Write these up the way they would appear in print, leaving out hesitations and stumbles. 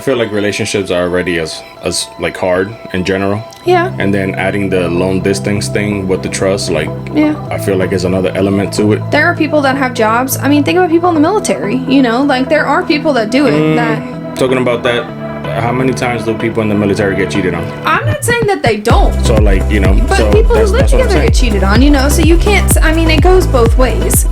feel like relationships are already as like hard in general. Yeah. And then adding the long distance thing with the trust, like, Yeah. I feel like is another element to it. There are people that have jobs. I mean, think about people in the military, you know? Like, there are people that do it that... Talking about that, how many times do people in the military get cheated on? I'm not saying that they don't. So, like, you know... But so people who live together get cheated on, you know? So you can't... I mean, it goes both ways.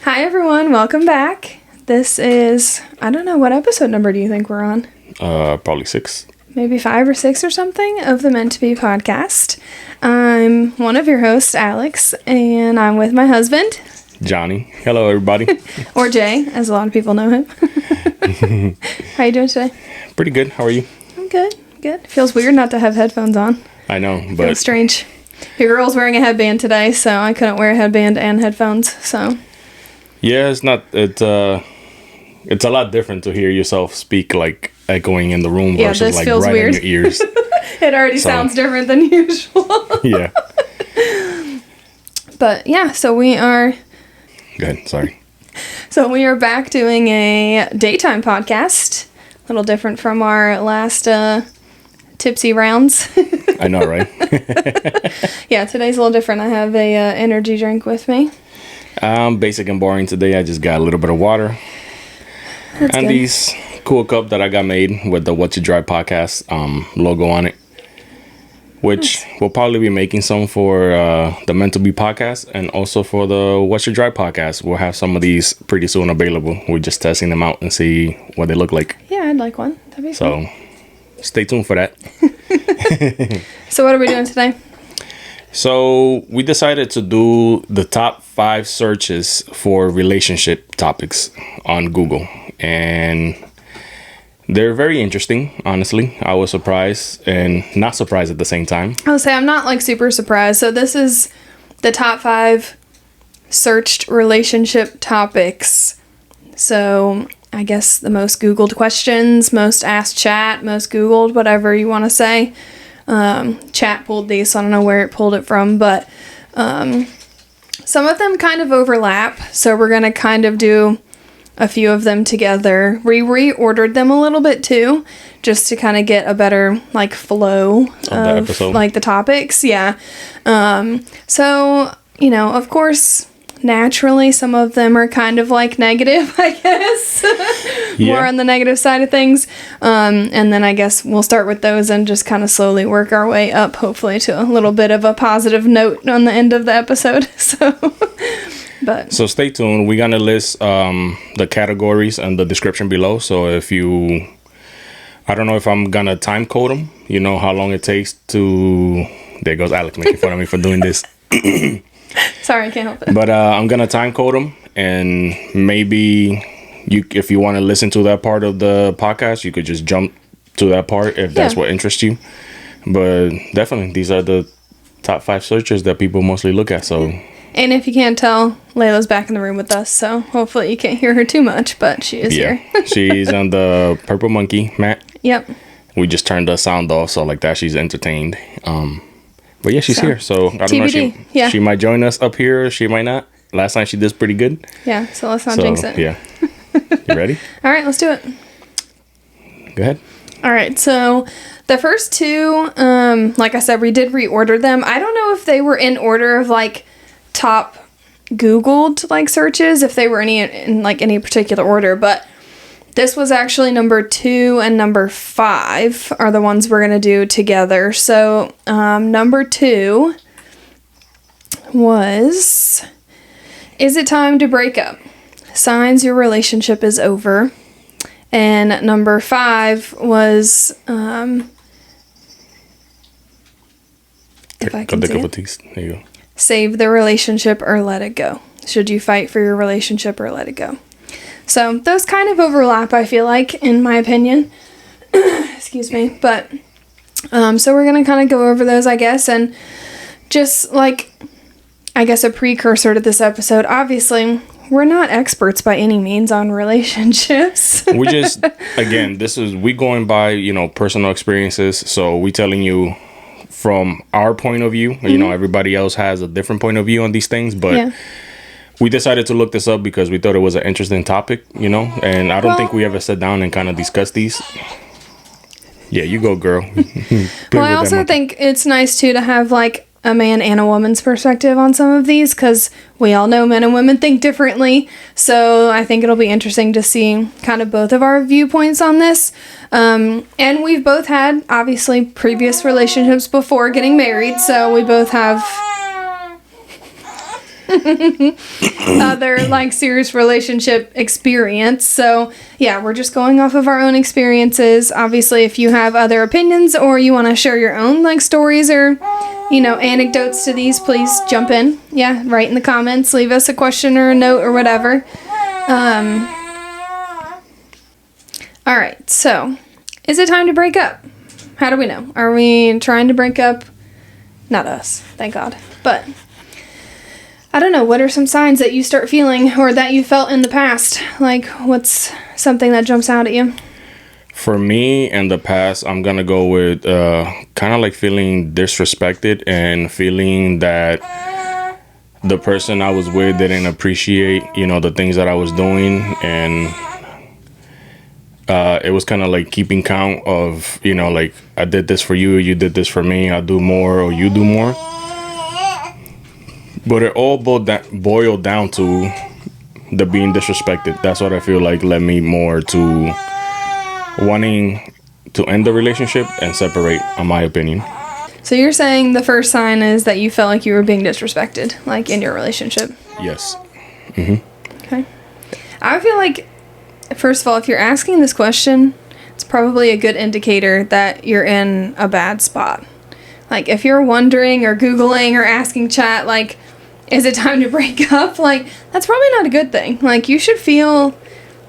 Hi, everyone. Welcome back. This is... I don't know. What episode number do you think we're on? Probably 6. Maybe 5 or 6 or something of the Meant to Be podcast. I'm one of your hosts, Alex, and I'm with my husband, Johnny. Hello, everybody. or Jay, as a lot of people know him. How you doing today? Pretty good. How are you? I'm good. Good. Feels weird not to have headphones on. I know, but Feels strange. Your girl's wearing a headband today, so I couldn't wear a headband and headphones. So yeah, it's not. It's a lot different to hear yourself speak like echoing in the room versus this like feels right weird. in your ears. It already sounds different than usual. Yeah. But yeah, so we are. Good. Sorry. So we are back doing a daytime podcast. A little different from our last tipsy rounds. I know, right? Yeah, today's a little different. I have a energy drink with me. Basic and boring today. I just got a little bit of water. That's and good. these cool cup that I got made with the What You Drive podcast logo on it. Which we'll probably be making some for the Meant to Be podcast and also for the What You Drive podcast. We'll have some of these pretty soon available. We're just testing them out and see what they look like. Yeah, I'd like one. That'd be So stay tuned for that. So what are we doing today? So we decided to do the top 5 searches for relationship topics on Google. And they're very interesting, honestly. I was surprised and not surprised at the same time. I'll say I'm not like super surprised. So this is the top 5 searched relationship topics. So I guess the most Googled questions, most asked chat, most Googled, whatever you want to say. Chat pulled these, so I don't know where it pulled it from, but some of them kind of overlap. So we're going to kind of do a few of them together. We reordered them a little bit too, just to kind of get a better like flow of like the topics. Yeah. So, you know, of course, naturally some of them are kind of like negative, I guess. More on the negative side of things. And then I guess we'll start with those and just kind of slowly work our way up, hopefully to a little bit of a positive note on the end of the episode. So stay tuned. We're going to list the categories and the description below. So if you, I don't know if I'm going to time code them, you know how long it takes to, there goes Alex making fun of me for doing this. Sorry, I can't help it. But I'm going to time code them, and maybe if you want to listen to that part of the podcast, you could just jump to that part if that's what interests you. But definitely, these are the top 5 searches that people mostly look at. So. And if you can't tell, Layla's back in the room with us, so hopefully you can't hear her too much, but she is here. She's on the Purple Monkey mat. Yep. We just turned the sound off, so like that she's entertained. But yeah, she's here, so I don't TBD. know. She might join us up here, she might not. Last time she did pretty good. Yeah, so let's not jinx it. Yeah. You ready? All right, let's do it. Go ahead. All right, so the first 2, like I said, we did reorder them. I don't know if they were in order of like top Googled like searches, if they were in like any particular order, but this was actually number 2 and number 5 are the ones we're going to do together. So number 2 was, is it time to break up? Signs your relationship is over. And number 5 was, if I can see it, there you go. Save the relationship or let it go. Should you fight for your relationship or let it go? So those kind of overlap, I feel like, in my opinion. Excuse me. But, so we're going to kind of go over those, I guess. And just like, I guess a precursor to this episode, obviously, we're not experts by any means on relationships. We just, again, we going by, personal experiences. So we telling you from our point of view. You know, everybody else has a different point of view on these things, but we decided to look this up because we thought it was an interesting topic, you know, and I don't think we ever sat down and kind of discussed these. Yeah, you go, girl. Well, I also think it's nice too to have like a man and a woman's perspective on some of these, because we all know men and women think differently. So I think it'll be interesting to see kind of both of our viewpoints on this. And we've both had obviously previous relationships before getting married, so we both have other like serious relationship experience. So yeah, we're just going off of our own experiences. Obviously, if you have other opinions or you want to share your own like stories or, you know, anecdotes to these, please jump in. Yeah, write in the comments, leave us a question or a note or whatever. All right, so is it time to break up? How do we know? Are we trying to break up? Not us, thank God. But I don't know, what are some signs that you start feeling or that you felt in the past? Like, what's something that jumps out at you? For me, in the past, I'm going to go with kind of like feeling disrespected and feeling that the person I was with didn't appreciate, you know, the things that I was doing. And it was kind of like keeping count of, you know, like, I did this for you, you did this for me, I do more or you do more. But it all boiled down to the being disrespected. That's what I feel like led me more to wanting to end the relationship and separate, in my opinion. So you're saying the first sign is that you felt like you were being disrespected, like in your relationship? Yes. Okay. I feel like, first of all, if you're asking this question, it's probably a good indicator that you're in a bad spot. Like, if you're wondering or Googling or asking chat, like, is it time to break up? Like, that's probably not a good thing. Like, you should feel,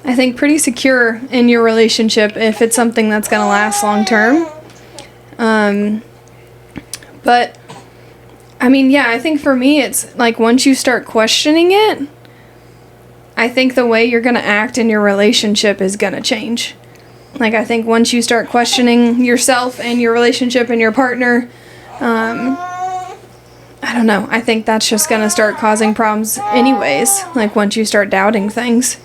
I think, pretty secure in your relationship if it's something that's going to last long term. But, I mean, yeah, I think for me, it's like once you start questioning it, I think the way you're going to act in your relationship is going to change. Like, I think once you start questioning yourself and your relationship and your partner, I don't know. I think that's just going to start causing problems anyways, like once you start doubting things.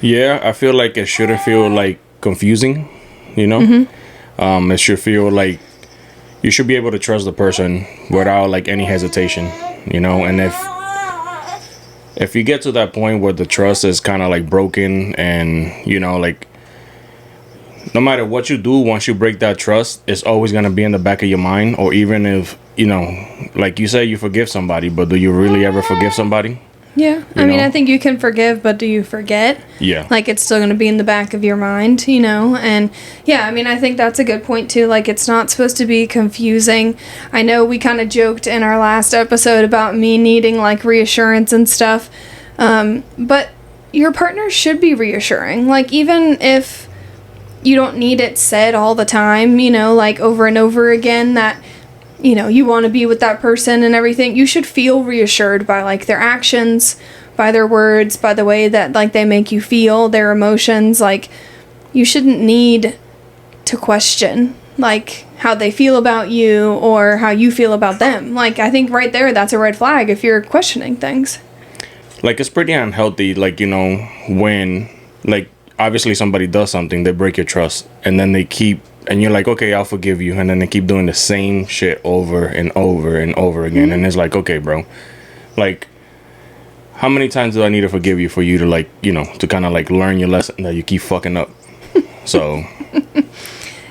Yeah, I feel like it shouldn't feel like confusing, you know? It should feel like you should be able to trust the person without like any hesitation, you know? And if you get to that point where the trust is kind of like broken and, you know, like no matter what you do, once you break that trust, it's always going to be in the back of your mind. Or even if, you know, like you say, you forgive somebody, but do you really ever forgive somebody? Yeah. I mean, I think you can forgive, but do you forget? Yeah. Like, it's still going to be in the back of your mind, you know? And, yeah, I mean, I think that's a good point, too. Like, it's not supposed to be confusing. I know we kind of joked in our last episode about me needing, like, reassurance and stuff. But your partner should be reassuring. Like, even if you don't need it said all the time, you know, like over and over again that, you know, you want to be with that person and everything, you should feel reassured by like their actions, by their words, by the way that like they make you feel, their emotions. Like, you shouldn't need to question like how they feel about you or how you feel about them. Like, I think right there, that's a red flag if you're questioning things. Like, it's pretty unhealthy, like, you know, when like obviously somebody does something, they break your trust, and then they keep, and you're like, okay, I'll forgive you, and then they keep doing the same shit over and over and over again. And it's like, okay, bro, like, how many times do I need to forgive you for you to, like, you know, to kind of like learn your lesson that you keep fucking up? So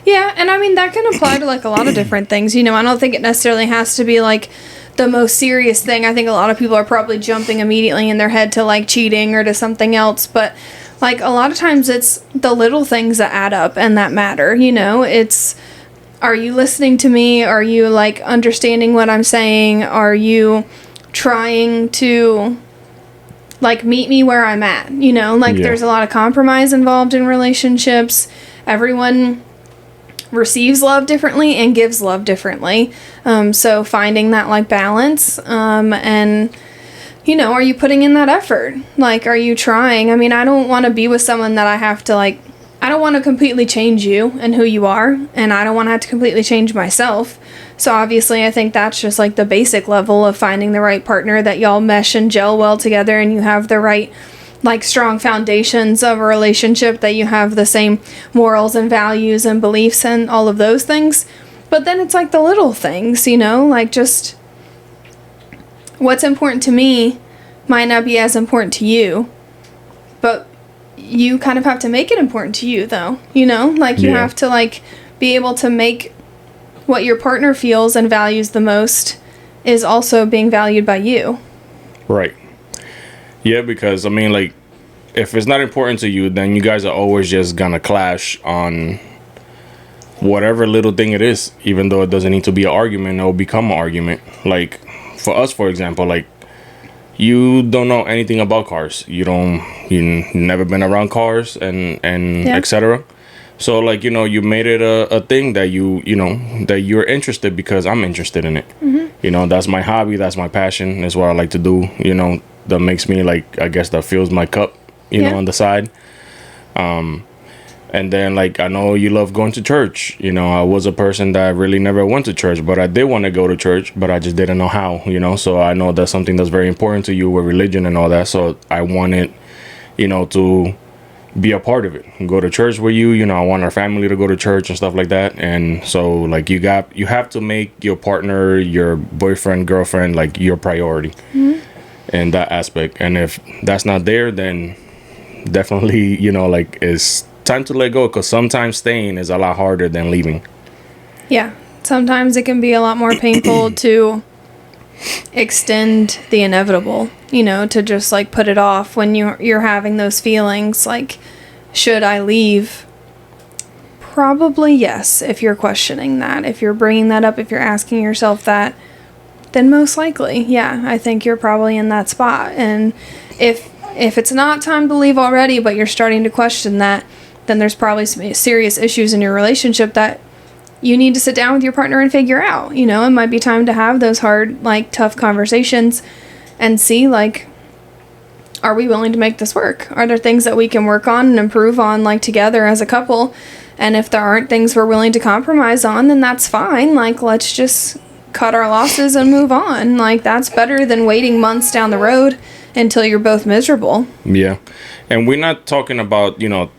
yeah, and I mean, that can apply to like a lot of different things, you know. I don't think it necessarily has to be like the most serious thing. I think a lot of people are probably jumping immediately in their head to like cheating or to something else, but like, a lot of times it's the little things that add up and that matter, you know? It's, are you listening to me? Are you, like, understanding what I'm saying? Are you trying to, like, meet me where I'm at? You know, like, there's a lot of compromise involved in relationships. Everyone receives love differently and gives love differently. So finding that, like, balance, and, you know, are you putting in that effort? Like, are you trying? I mean, I don't want to be with someone that I have to, like, I don't want to completely change you and who you are, and I don't want to have to completely change myself. So obviously I think that's just like the basic level of finding the right partner, that y'all mesh and gel well together, and you have the right like strong foundations of a relationship, that you have the same morals and values and beliefs and all of those things. But then it's like the little things, you know, like just what's important to me might not be as important to you, but you kind of have to make it important to you, though, you know, like you have to like be able to make what your partner feels and values the most is also being valued by you. Right. Yeah, because I mean, like, if it's not important to you, then you guys are always just gonna clash on whatever little thing it is, even though it doesn't need to be an argument or become an argument. Like, for us, for example, like, you don't know anything about cars. You never been around cars and etc. So, like, you know, you made it a thing that that you're interested because I'm interested in it. Mm-hmm. You know, that's my hobby. That's my passion. That's what I like to do. You know, that makes me, like, I guess that fills my cup, you know, on the side. And then, like, I know you love going to church. You know, I was a person that really never went to church, but I did want to go to church, but I just didn't know how, you know. So I know that's something that's very important to you with religion and all that. So I wanted, you know, to be a part of it, go to church with you. You know, I want our family to go to church and stuff like that. And so, like, you have to make your partner, your boyfriend, girlfriend, like, your priority in that aspect. And if that's not there, then definitely, you know, like, it's time to let go, because sometimes staying is a lot harder than leaving. Yeah, sometimes it can be a lot more painful to extend the inevitable, you know, to just like put it off when you're having those feelings like, should I leave? Probably yes, if you're questioning that, if you're bringing that up, if you're asking yourself that, then most likely, yeah, I think you're probably in that spot. And if it's not time to leave already, but you're starting to question that, then there's probably some serious issues in your relationship that you need to sit down with your partner and figure out. You know, it might be time to have those hard, like, tough conversations and see, like, are we willing to make this work? Are there things that we can work on and improve on, like, together as a couple? And if there aren't things we're willing to compromise on, then that's fine. Like, let's just cut our losses and move on. Like, that's better than waiting months down the road until you're both miserable. Yeah. And we're not talking about, you know,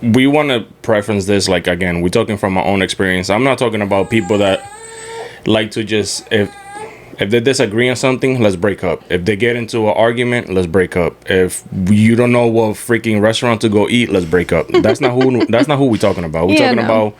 we want to preference this, like, again, we're talking from our own experience. I'm not talking about people that like to just, if they disagree on something, let's break up. If they get into an argument, let's break up. If you don't know what freaking restaurant to go eat, let's break up. That's not who we're talking about. We're talking about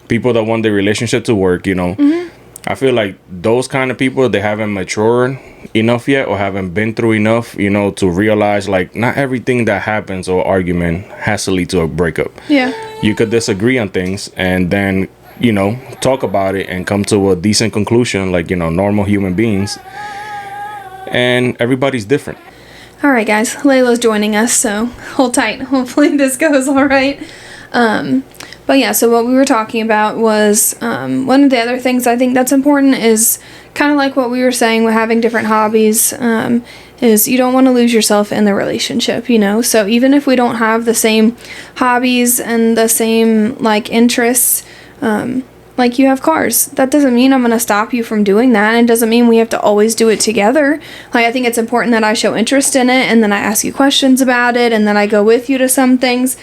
people that want their relationship to work, you know. Mm-hmm. I feel like those kind of people, they haven't matured enough yet, or haven't been through enough, you know, to realize, like, not everything that happens or argument has to lead to a breakup. Yeah. You could disagree on things and then, you know, talk about it and come to a decent conclusion, like, you know, normal human beings. And everybody's different. All right, guys. Layla's joining us, so hold tight. Hopefully this goes all right. But yeah, so what we were talking about was one of the other things I think that's important is kind of like what we were saying with having different hobbies, is you don't want to lose yourself in the relationship, you know? So even if we don't have the same hobbies and the same, like, interests, like, you have cars, that doesn't mean I'm going to stop you from doing that. And it doesn't mean we have to always do it together. Like, I think it's important that I show interest in it, and then I ask you questions about it, and then I go with you to some things.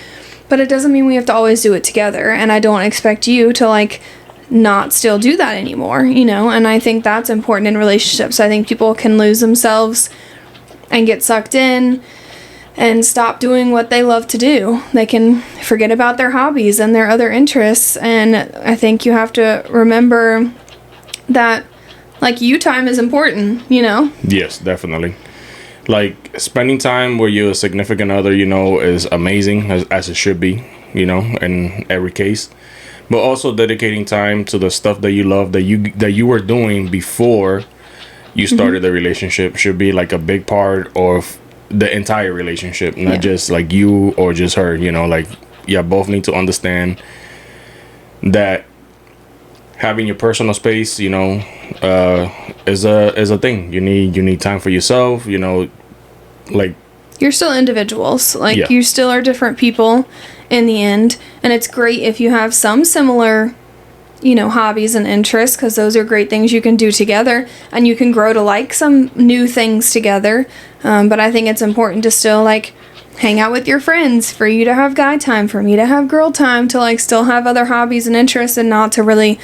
But it doesn't mean we have to always do it together, and I don't expect you to, like, not still do that anymore, you know? And I think that's important in relationships. I think people can lose themselves and get sucked in and stop doing what they love to do. They can forget about their hobbies and their other interests, and I think you have to remember that, like, you time is important, you know? Yes, definitely. Like, spending time with your significant other, you know, is amazing, as it should be, you know, in every case. But also dedicating time to the stuff that you love, that you were doing before you started the relationship, should be, like, a big part of the entire relationship, not just, like, you or just her, you know. Like, yeah, both need to understand that having your personal space, you know, is a thing. You need time for yourself, you know. Like, you're still individuals. Like, Yeah. you still are different people in the end. And it's great if you have some similar, hobbies and interests, because those are great things you can do together. And you can grow to like some new things together. But I think it's important to still, like, hang out with your friends, for you to have guy time, for me to have girl time, to, like, still have other hobbies and interests, and not to really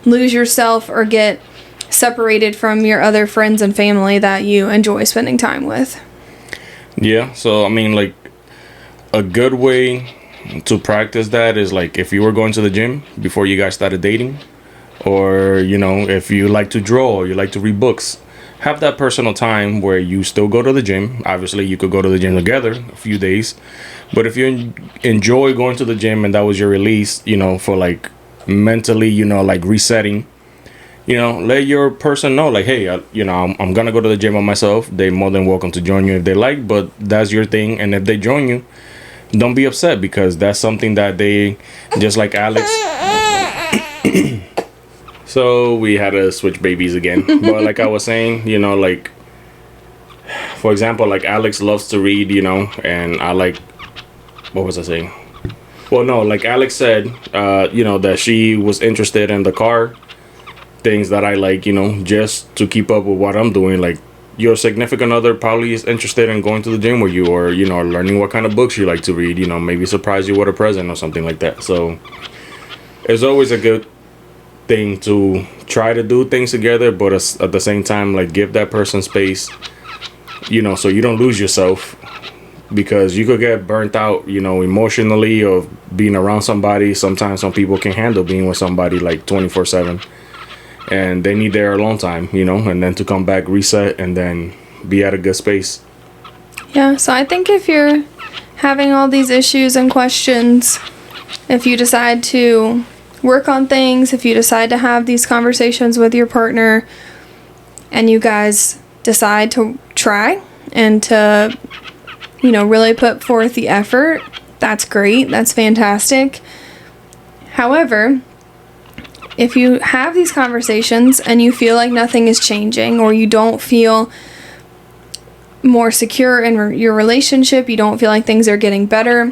lose yourself or get separated from your other friends and family that you enjoy spending time with. Yeah, so I mean, like, a good way to practice that is, like, if you were going to the gym before you guys started dating, or, if you like to draw or you like to read books, have that personal time where you still go to the gym. Obviously, you could go to the gym together a few days, but if you enjoy going to the gym and that was your release, for, like, mentally, like, resetting, let your person know, like, hey, I'm gonna go to the gym by myself. They're more than welcome to join you if they like, but that's your thing. And if they join you, don't be upset, because that's something that they, just like Alex. So we had to switch babies again. But like I was saying, like, for example, like, Alex loves to read, and I like, what was I saying? Well, no, like, Alex said, that she was interested in the car things that I like, just to keep up with what I'm doing. Like, your significant other probably is interested in going to the gym with you, or, learning what kind of books you like to read, maybe surprise you with a present or something like that. So it's always a good thing to try to do things together, but at the same time, like, give that person space, so you don't lose yourself, because you could get burnt out, emotionally, of being around somebody. Sometimes some people can handle being with somebody like 24/7, and they need their alone time, and then to come back, reset, and then be at a good space. Yeah, so I think if you're having all these issues and questions, if you decide to work on things, if you decide to have these conversations with your partner, and you guys decide to try and to, really put forth the effort, that's great. That's fantastic. However, if you have these conversations and you feel like nothing is changing, or you don't feel more secure in your relationship, you don't feel like things are getting better,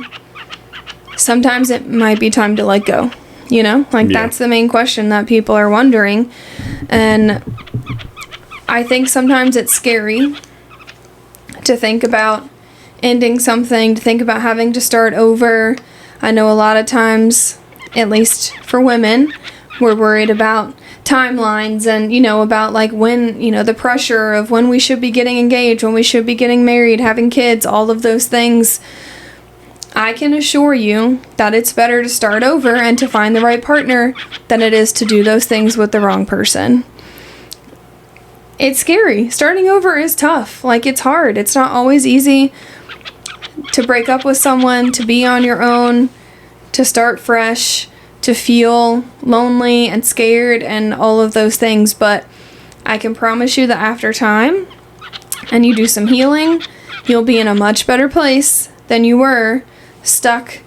sometimes it might be time to let go. That's the main question that people are wondering. And I think sometimes it's scary to think about ending something, to think about having to start over. I know a lot of times, at least for women, we're worried about timelines and, about, like, when, the pressure of when we should be getting engaged, when we should be getting married, having kids, all of those things. I can assure you that it's better to start over and to find the right partner than it is to do those things with the wrong person. It's scary. Starting over is tough. Like, it's hard. It's not always easy to break up with someone, to be on your own, to start fresh, to feel lonely and scared and all of those things. But I can promise you that after time and you do some healing, you'll be in a much better place than you were stuck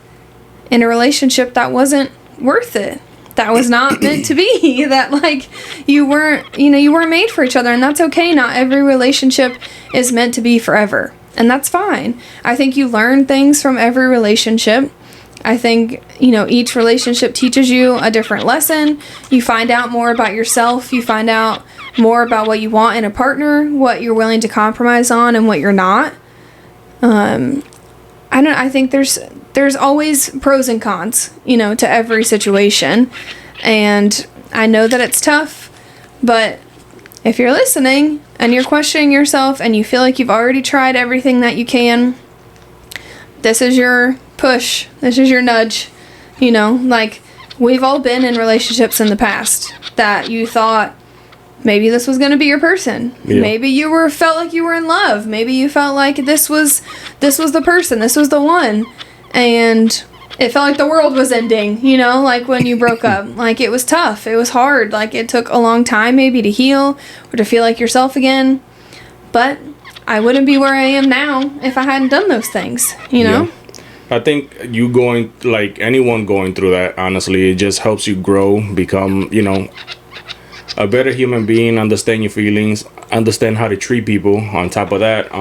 in a relationship that wasn't worth it, that was not meant to be, that, like, you weren't made for each other. And that's okay. Not every relationship is meant to be forever, and that's fine. I think you learn things from every relationship. I think, each relationship teaches you a different lesson. You find out more about yourself. You find out more about what you want in a partner, what you're willing to compromise on, and what you're not. I think there's always pros and cons, to every situation. And I know that it's tough, but if you're listening and you're questioning yourself and you feel like you've already tried everything that you can, this is your push. This is your nudge. Like, we've all been in relationships in the past that you thought maybe this was going to be your person. Yeah. Maybe you felt like you were in love. Maybe you felt like this was the person. This was the one. And it felt like the world was ending, like when you broke up. Like, it was tough. It was hard. Like, it took a long time maybe to heal or to feel like yourself again. But I wouldn't be where I am now if I hadn't done those things, Yeah. I think anyone going through that, honestly, it just helps you grow, become, a better human being, understand your feelings, understand how to treat people. On top of that,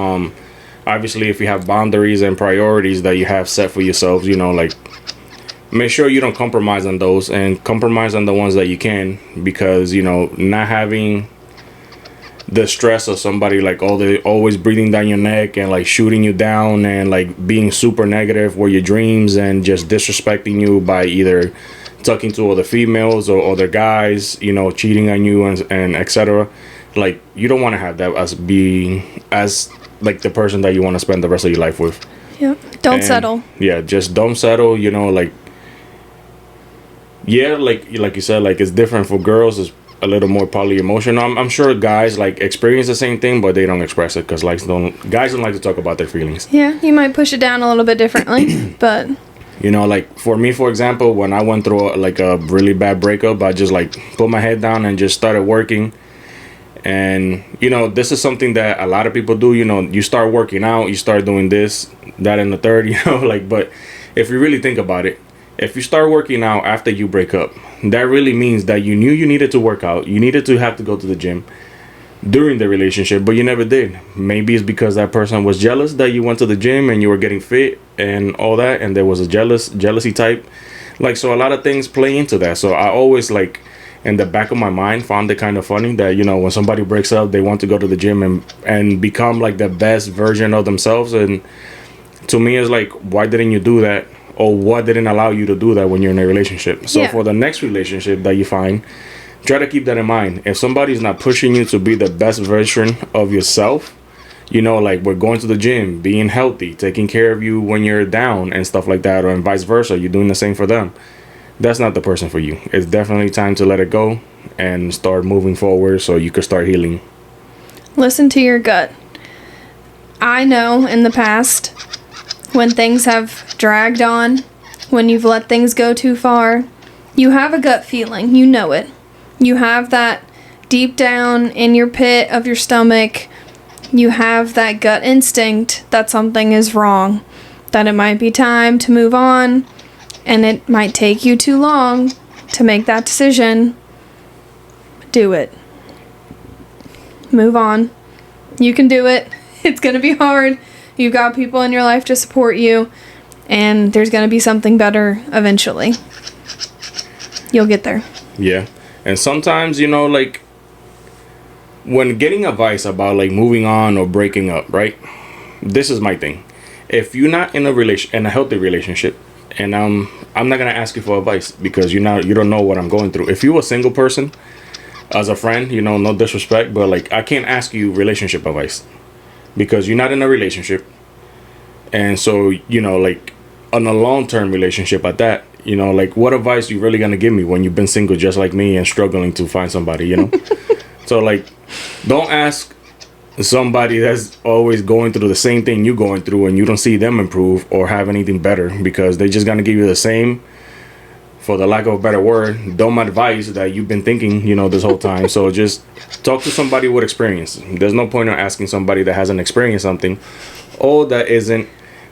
obviously, if you have boundaries and priorities that you have set for yourselves, like make sure you don't compromise on those, and compromise on the ones that you can, because not having the stress of somebody like always breathing down your neck and like shooting you down and like being super negative with your dreams and just disrespecting you by either talking to other females or other guys, cheating on you and etc. Like, you don't want to have that as like the person that you want to spend the rest of your life with. Yeah. Don't settle. Yeah, just don't settle. Like, yeah, like you said, like it's different for girls. It's a little more probably emotional. I'm sure guys like experience the same thing, but they don't express it because guys don't like to talk about their feelings. Yeah, you might push it down a little bit differently, but like for me, for example, when I went through like a really bad breakup, I just like put my head down and just started working. And this is something that a lot of people do. You start working out, you start doing this, that, and the third. Like, but if you really think about it, if you start working out after you break up, that really means that you knew you needed to work out, you needed to have to go to the gym during the relationship, but you never did. Maybe it's because that person was jealous that you went to the gym and you were getting fit and all that, and there was a jealousy type. Like, so a lot of things play into that. So I always, like, in the back of my mind, found it kind of funny that when somebody breaks up, they want to go to the gym and become like the best version of themselves. And to me, it's like, why didn't you do that? Or what didn't allow you to do that when you're in a relationship? So for the next relationship that you find, try to keep that in mind. If somebody's not pushing you to be the best version of yourself, like we're going to the gym, being healthy, taking care of you when you're down and stuff like that, or and vice versa, you're doing the same for them, that's not the person for you. It's definitely time to let it go and start moving forward so you can start healing. Listen to your gut. I know in the past, when things have dragged on, when you've let things go too far, you have a gut feeling. You know it. You have that deep down in your pit of your stomach. You have that gut instinct that something is wrong, that it might be time to move on, and it might take you too long to make that decision. Do it. Move on. You can do it. It's going to be hard. You've got people in your life to support you, and there's going to be something better eventually. You'll get there. Yeah. And sometimes, like, when getting advice about, like, moving on or breaking up, right? This is my thing. If you're not in a healthy relationship, and I'm not going to ask you for advice because you don't know what I'm going through. If you're a single person, as a friend, no disrespect, but, like, I can't ask you relationship advice because you're not in a relationship. And so, like, on a long-term relationship at that, like, what advice you really gonna give me when you've been single just like me and struggling to find somebody, So, like, don't ask somebody that's always going through the same thing you're going through and you don't see them improve or have anything better, because they're just gonna give you the same, for the lack of a better word, dumb advice that you've been thinking, this whole time. So just talk to somebody with experience. There's no point in asking somebody that hasn't experienced something or that isn't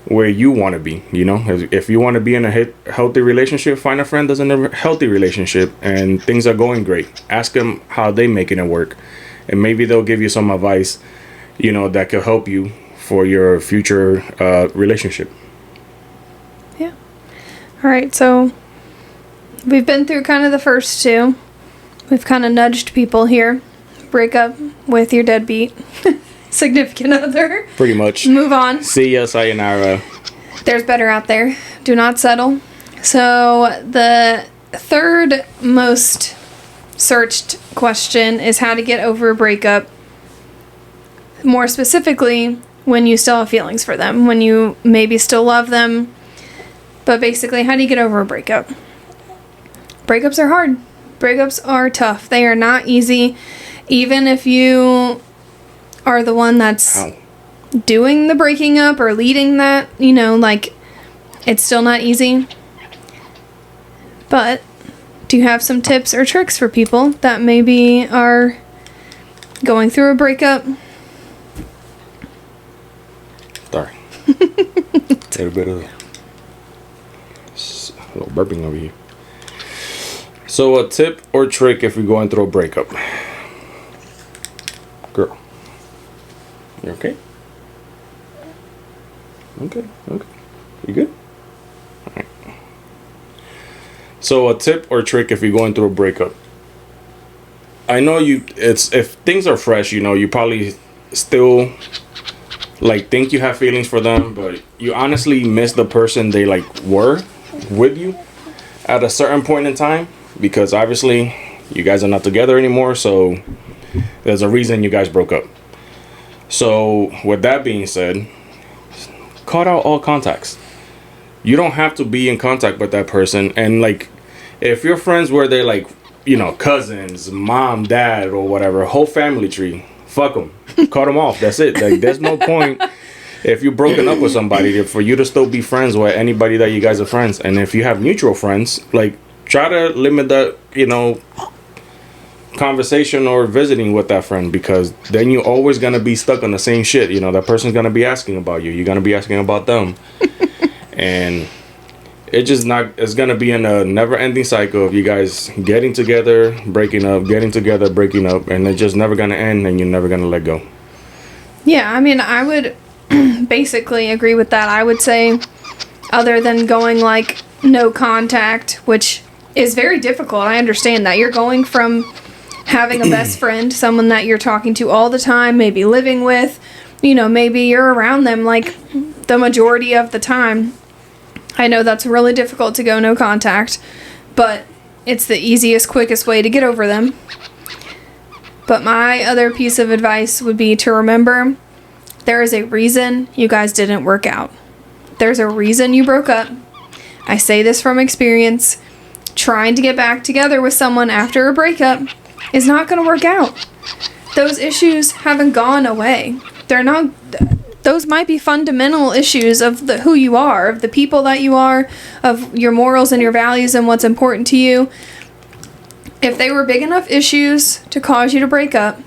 where you want to be. If you want to be in a healthy relationship, find a friend that's in a healthy relationship and things are going great. Ask them how they making it work, and maybe they'll give you some advice, that could help you for your future relationship. Yeah. All right. So we've been through kind of the first two. We've kind of nudged people here. Break up with your deadbeat significant other. Pretty much. Move on. See ya, sayonara. There's better out there. Do not settle. So the third most searched question is how to get over a breakup. More specifically, when you still have feelings for them, when you maybe still love them. But basically, how do you get over a breakup? Breakups are hard. Breakups are tough. They are not easy. Even if you are the one that's doing the breaking up or leading that, like, it's still not easy. But do you have some tips or tricks for people that maybe are going through a breakup? Sorry. A little bit of a little burping over here. So a tip or trick if you're going through a breakup. Girl. You okay? Okay. You good? All right. So a tip or trick if you're going through a breakup. I know if things are fresh, you probably still like think you have feelings for them, but you honestly miss the person they like were with you at a certain point in time, because obviously you guys are not together anymore, so there's a reason you guys broke up. So with that being said, cut out all contacts. You don't have to be in contact with that person. And like, if you're friends where they're like, cousins, mom, dad, or whatever, whole family tree, fuck them. Cut them off. That's it. Like, there's no point if you're broken up with somebody for you to still be friends with anybody that you guys are friends. And if you have mutual friends, like, try to limit that, conversation or visiting with that friend, because then you're always going to be stuck on the same shit. That person's going to be asking about you. You're going to be asking about them. And it's going to be in a never-ending cycle of you guys getting together, breaking up, getting together, breaking up, and it's just never going to end, and you're never going to let go. Yeah, I mean, I would basically agree with that. I would say, other than going like no contact, which is very difficult. I understand that. You're going from having a best friend, someone that you're talking to all the time, maybe living with, maybe you're around them like the majority of the time. I know that's really difficult to go no contact, but it's the easiest, quickest way to get over them. But my other piece of advice would be to remember there is a reason you guys didn't work out. There's a reason you broke up. I say this from experience. Trying to get back together with someone after a breakup is not going to work out. Those issues haven't gone away. Those might be fundamental issues of who you are, of the people that you are, of your morals and your values and what's important to you. If they were big enough issues to cause you to break up,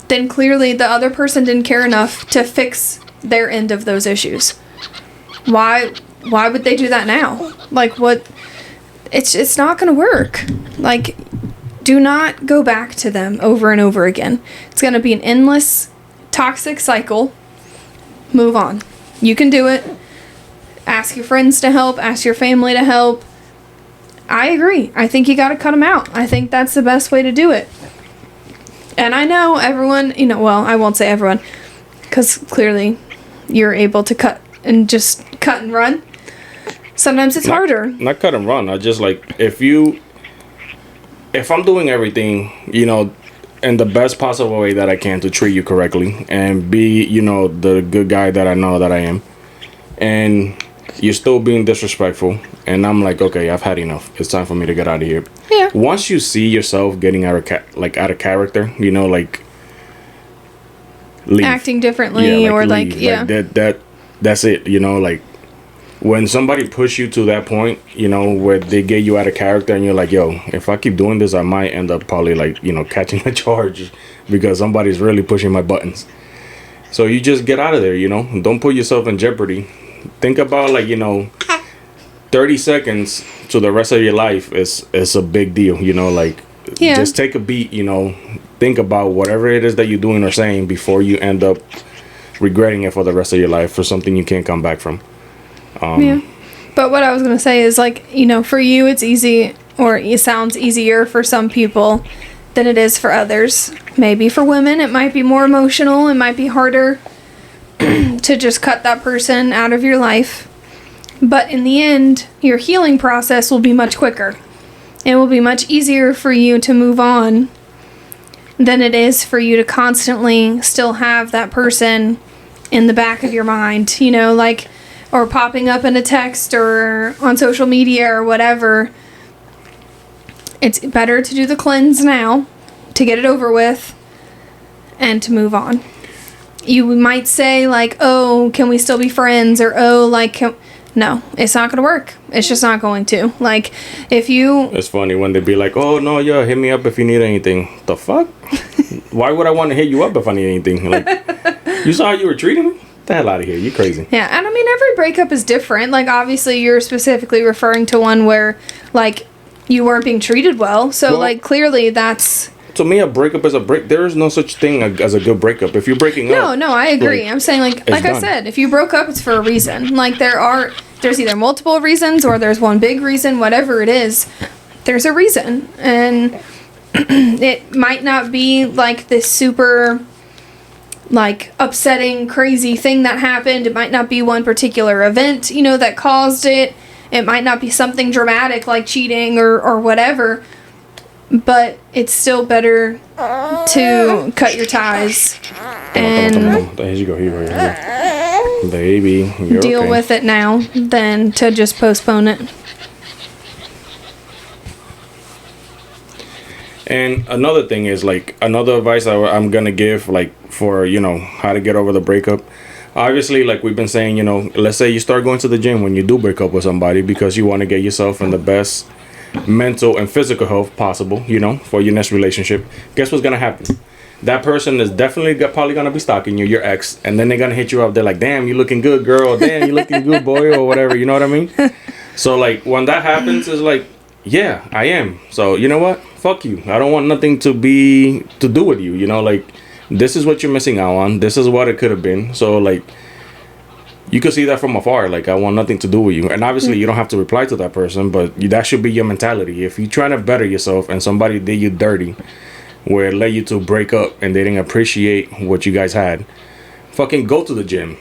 then clearly the other person didn't care enough to fix their end of those issues. Why would they do that now? Like, what? It's not going to work. Like, do not go back to them over and over again. It's going to be an endless, toxic cycle. Move on. You can do it. Ask your friends to help. Ask your family to help. I agree. I think you got to cut them out. I think that's the best way to do it. And I know everyone, well, I won't say everyone, because clearly you're able to cut and run. Sometimes it's harder. Not cut and run. I just like, if I'm doing everything, in the best possible way that I can to treat you correctly and be, the good guy that I know that I am, and you're still being disrespectful, and I'm like, okay, I've had enough. It's time for me to get out of here. Yeah. Once you see yourself getting out of character, like leave. Acting differently, or leave. That's it. Like, when somebody push you to that point, where they get you out of character, and you're like, yo, if I keep doing this, I might end up probably like, catching a charge because somebody's really pushing my buttons. So you just get out of there, Don't put yourself in jeopardy. Think about 30 seconds to the rest of your life is a big deal, Just take a beat, think about whatever it is that you're doing or saying before you end up regretting it for the rest of your life for something you can't come back from. Yeah. But what I was going to say is, for you, it's easy, or it sounds easier for some people than it is for others. Maybe for women, it might be more emotional. It might be harder to just cut that person out of your life. But in the end, your healing process will be much quicker. It will be much easier for you to move on than it is for you to constantly still have that person in the back of your mind, or popping up in a text or on social media or whatever. It's better to do the cleanse now, to get it over with, and to move on. You might say, oh, can we still be friends? Or, no, it's not going to work. It's just not going to. It's funny when they be like, oh, no, yeah, hit me up if you need anything. The fuck? Why would I want to hit you up if I need anything? You saw how you were treating me? Get the hell out of here. You crazy. Yeah, and I mean, every breakup is different. Obviously, you're specifically referring to one where, you weren't being treated well. So, clearly that's... to me, a breakup is a break. There is no such thing as a good breakup. If you're breaking up, No, I agree. I'm saying like I done. said, if you broke up, it's for a reason. Like there's either multiple reasons or there's one big reason. Whatever it is, there's a reason, and it might not be like this super like upsetting, crazy thing that happened. It might not be one particular event, that caused it. It might not be something dramatic like cheating or whatever. But it's still better to cut your ties and here you go. Baby, you're deal okay. with it now than to just postpone it. And another thing is, like, another advice I'm gonna give, like, for how to get over the breakup. Obviously, like we've been saying, let's say you start going to the gym when you do break up with somebody because you want to get yourself in the best mental and physical health possible, for your next relationship. Guess what's gonna happen? That person is definitely probably gonna be stalking you, your ex, and then they're gonna hit you up. They're like, "Damn, you looking good, girl. Damn, you looking good, boy," or whatever. You know what I mean? So like when that happens, it's like, yeah, I am. So you know what? Fuck you. I don't want nothing to do with you. Like this is what you're missing out on. This is what it could have been. So like. You can see that from afar. Like, I want nothing to do with you. And obviously, you don't have to reply to that person, but that should be your mentality. If you're trying to better yourself and somebody did you dirty, where it led you to break up and they didn't appreciate what you guys had, fucking go to the gym.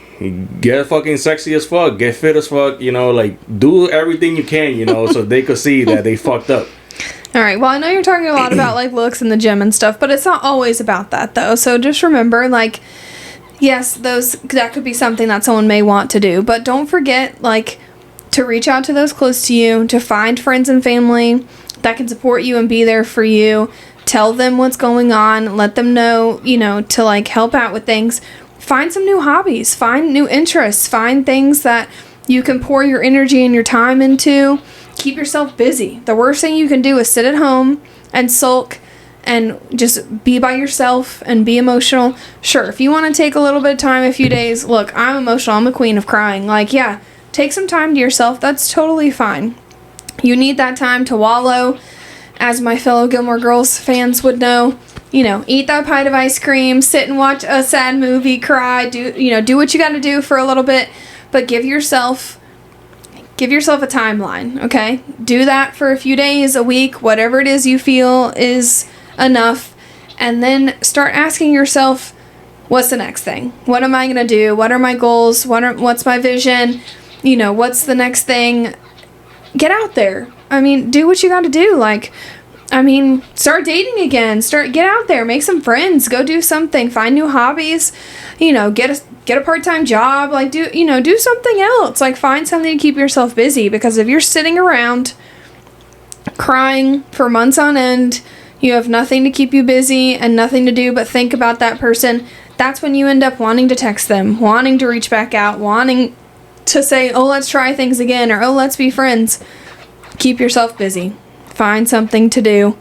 Get fucking sexy as fuck. Get fit as fuck. Like, do everything you can, so they could see that they fucked up. All right. Well, I know you're talking a lot about, like, looks in the gym and stuff, but it's not always about that, though. So just remember, like... Yes, that could be something that someone may want to do, but don't forget, like, to reach out to those close to you, to find friends and family that can support you and be there for you. Tell them what's going on, let them know, to, like, help out with things. Find some new hobbies, find new interests, find things that you can pour your energy and your time into. Keep yourself busy. The worst thing you can do is sit at home and sulk and just be by yourself and be emotional. Sure, if you want to take a little bit of time, a few days, look, I'm emotional. I'm a queen of crying. Like, yeah, take some time to yourself. That's totally fine. You need that time to wallow. As my fellow Gilmore Girls fans would know, eat that pint of ice cream, sit and watch a sad movie, cry, do what you got to do for a little bit, but give yourself a timeline, okay? Do that for a few days, a week, whatever it is you feel is enough, and then start asking yourself, what's the next thing? What am I going to do? What are my goals? What's my vision? What's the next thing? Get out there. Do what you got to do. Like, start dating again. Get out there. Make some friends. Go do something. Find new hobbies. Get a part-time job. Like, do something else. Like, find something to keep yourself busy, because if you're sitting around crying for months on end, you have nothing to keep you busy and nothing to do but think about that person, that's when you end up wanting to text them, wanting to reach back out, wanting to say, oh, let's try things again, or oh, let's be friends. Keep yourself busy. Find something to do.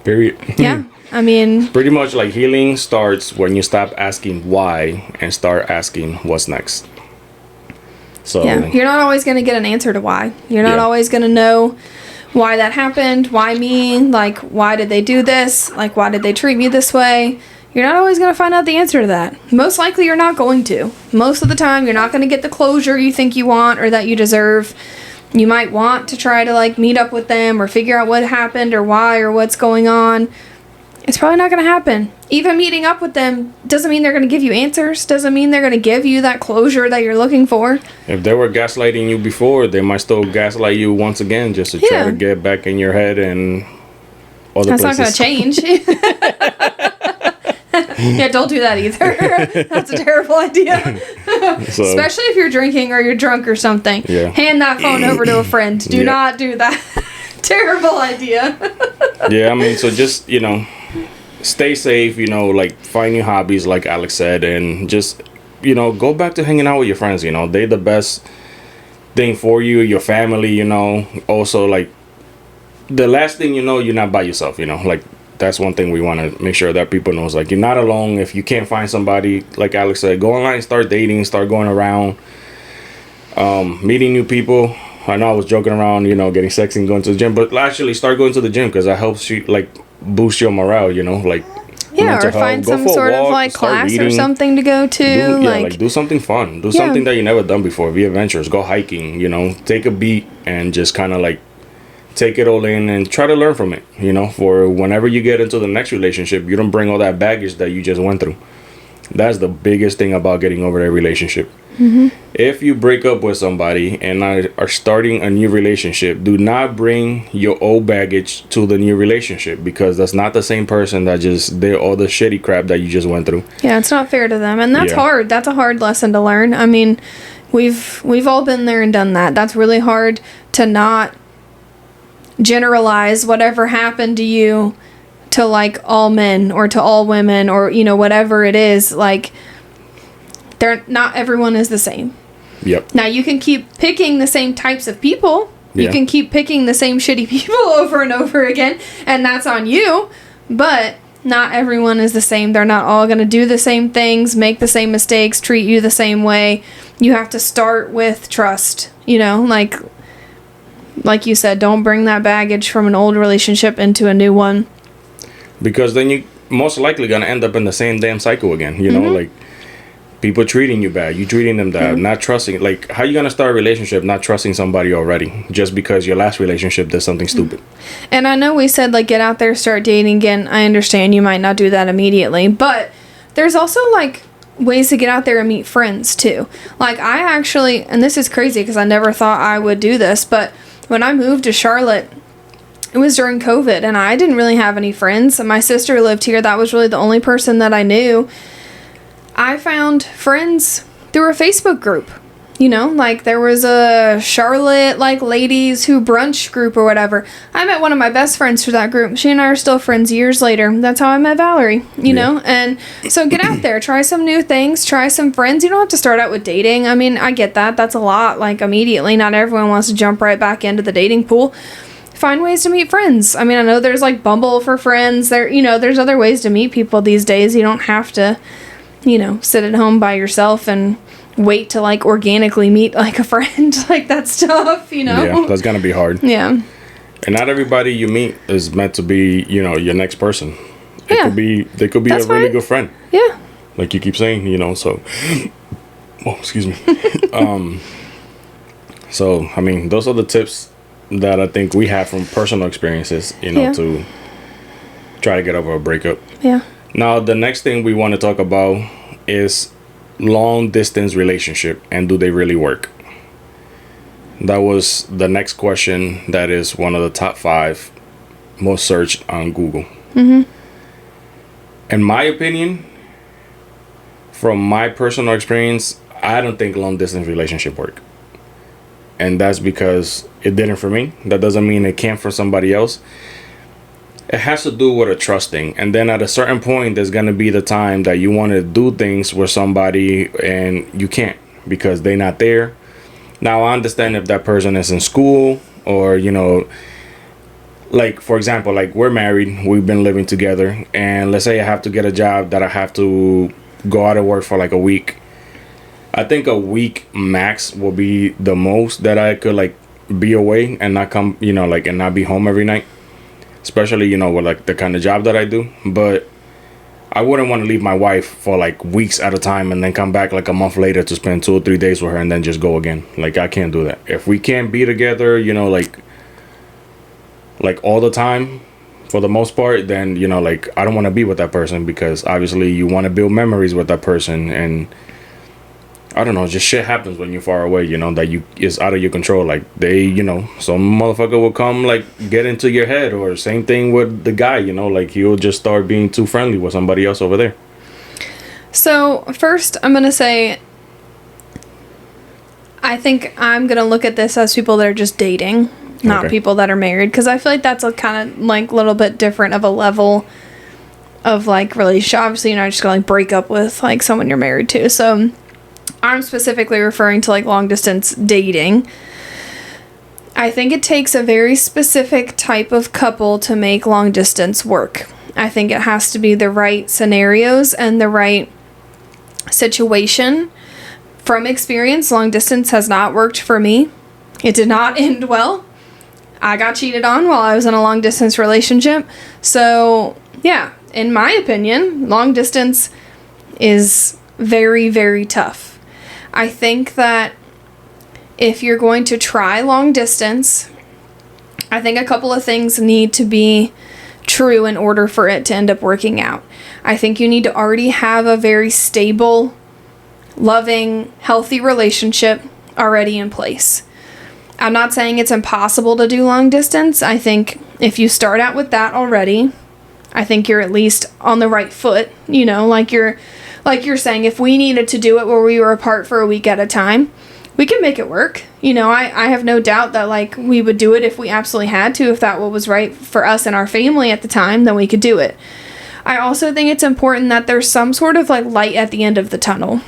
Period. Yeah. Pretty much like healing starts when you stop asking why and start asking what's next. So yeah, you're not always going to get an answer to why. You're not always going to know why that happened, why me, like, why did they do this, like, why did they treat me this way. You're not always going to find out the answer to that. Most likely you're not going to. Most of the time you're not going to get the closure you think you want or that you deserve. You might want to try to, like, meet up with them or figure out what happened or why or what's going on. It's probably not going to happen. Even meeting up with them doesn't mean they're going to give you answers. Doesn't mean they're going to give you that closure that you're looking for. If they were gaslighting you before, they might still gaslight you once again just to try to get back in your head and other places. That's not going to change. Yeah, don't do that either. That's a terrible idea. So, especially if you're drinking or you're drunk or something. Yeah. Hand that phone over to a friend. Do not do that. Terrible idea. Yeah, so just, stay safe, like find new hobbies like Alex said, and just, go back to hanging out with your friends. They're the best thing for you, your family, also like the last thing you're not by yourself, like that's one thing we want to make sure that people know is like you're not alone. If you can't find somebody, like Alex said, go online, start dating, start going around, meeting new people, I know I was joking around, getting sexy and going to the gym, but actually start going to the gym because that helps you like boost your morale, like Yeah, or find some sort of like class reading, or something to go to. Do something fun. Do something that you never done before. Be adventurous. Go hiking. Take a beat and just kind of like take it all in and try to learn from it. For whenever you get into the next relationship, you don't bring all that baggage that you just went through. That's the biggest thing about getting over that relationship. Mm-hmm. If you break up with somebody and are starting a new relationship, do not bring your old baggage to the new relationship, because that's not the same person that just did all the shitty crap that you just went through. Yeah, it's not fair to them, and that's hard. That's a hard lesson to learn. I mean, we've all been there and done that. That's really hard to not generalize whatever happened to you to like all men or to all women or whatever it is. Like, not everyone is the same. Yep. Now you can keep picking the same types of people. You can keep picking the same shitty people over and over again, and that's on you. But not everyone is the same. They're not all going to do the same things, make the same mistakes, treat you the same way. You have to start with trust. Like you said, don't bring that baggage from an old relationship into a new one. Because then you most likely going to end up in the same damn cycle again. Like people treating you bad, you treating them bad, not trusting. Like, how you going to start a relationship not trusting somebody already just because your last relationship did something stupid? And I know we said, like, get out there, start dating again. I understand you might not do that immediately, but there's also, like, ways to get out there and meet friends, too. Like, I actually, and this is crazy because I never thought I would do this, but when I moved to Charlotte, it was during COVID, and I didn't really have any friends. My sister lived here. That was really the only person that I knew. I found friends through a Facebook group. Like there was a Charlotte, like, ladies who brunch group or whatever. I met one of my best friends through that group. She and I are still friends years later. That's how I met Valerie, know? And so get out there, try some new things, try some friends. You don't have to start out with dating. I mean, I get that. That's a lot, like, immediately. Not everyone wants to jump right back into the dating pool. Find ways to meet friends. I mean, I know there's, like, Bumble for friends. There's other ways to meet people these days. You don't have to sit at home by yourself and wait to, like, organically meet, like, a friend. Like, that stuff, Yeah, that's gonna be hard. Yeah. And not everybody you meet is meant to be, your next person. They could be that's a really good friend. Yeah. Like you keep saying, so. Oh, excuse me. So, I mean, those are the tips that I think we have from personal experiences, to try to get over a breakup. Yeah. Now, the next thing we want to talk about is long distance relationship, and do they really work? That was the next question. That is one of the top 5 most searched on Google. Mm-hmm. In my opinion, from my personal experience, I don't think long distance relationship work. And that's because it didn't for me. That doesn't mean it can't for somebody else. It has to do with a trust thing. And then at a certain point, there's going to be the time that you want to do things with somebody and you can't because they're not there. Now, I understand if that person is in school or, like, for example, like, we're married, we've been living together, and let's say I have to get a job that I have to go out of work for like a week. I think a week max will be the most that I could, like, be away and not come, and not be home every night. Especially, with, like, the kind of job that I do. But I wouldn't want to leave my wife for, like, weeks at a time and then come back, like, a month later to spend 2 or 3 days with her and then just go again. Like, I can't do that. If we can't be together, like all the time, for the most part, then, like, I don't want to be with that person because, obviously, you want to build memories with that person. And I don't know, just shit happens when you're far away, that is out of your control. Like, some motherfucker will come, like, get into your head, or same thing with the guy, like, he'll just start being too friendly with somebody else over there. So, first, I'm going to say, I think I'm going to look at this as people that are just dating, not people that are married, because I feel like that's a kind of, like, little bit different of a level of, like, relationship. Obviously, you're not just going to, like, break up with, like, someone you're married to, so I'm specifically referring to, like, long distance dating. I think it takes a very specific type of couple to make long distance work. I think it has to be the right scenarios and the right situation. From experience, long distance has not worked for me. It did not end well. I got cheated on while I was in a long distance relationship. So, yeah, in my opinion, long distance is very, very tough. I think that if you're going to try long distance, I think a couple of things need to be true in order for it to end up working out. I think you need to already have a very stable, loving, healthy relationship already in place. I'm not saying it's impossible to do long distance. I think if you start out with that already, I think you're at least on the right foot. You know, like you're saying, if we needed to do it where we were apart for a week at a time, we can make it work. You know, I have no doubt that like we would do it if we absolutely had to, if that was right for us and our family at the time, then we could do it. I also think it's important that there's some sort of like light at the end of the tunnel.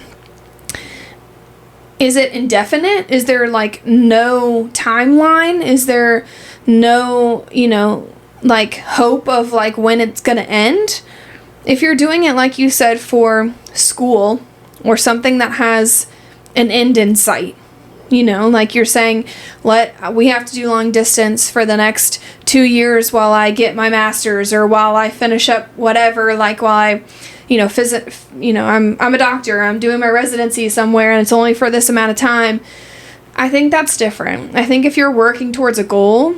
Is it indefinite? Is there like no timeline? Is there no, you know, like hope of like when it's going to end? If you're doing it, like you said, for school or something that has an end in sight, you know, like you're saying, we have to do long distance for the next 2 years while I get my master's or while I finish up whatever, like while I, you know, I'm a doctor, I'm doing my residency somewhere and it's only for this amount of time. I think that's different. I think if you're working towards a goal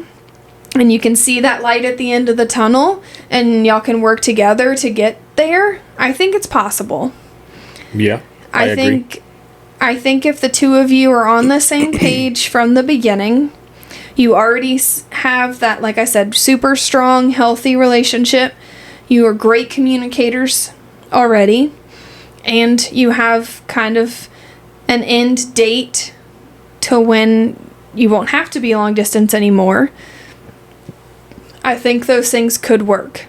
and you can see that light at the end of the tunnel and y'all can work together to get there, I think it's possible. Yeah, I agree. I think if the two of you are on the same page from the beginning, you already have that, like I said, super strong, healthy relationship. You are great communicators already, and you have kind of an end date to when you won't have to be long distance anymore. I think those things could work.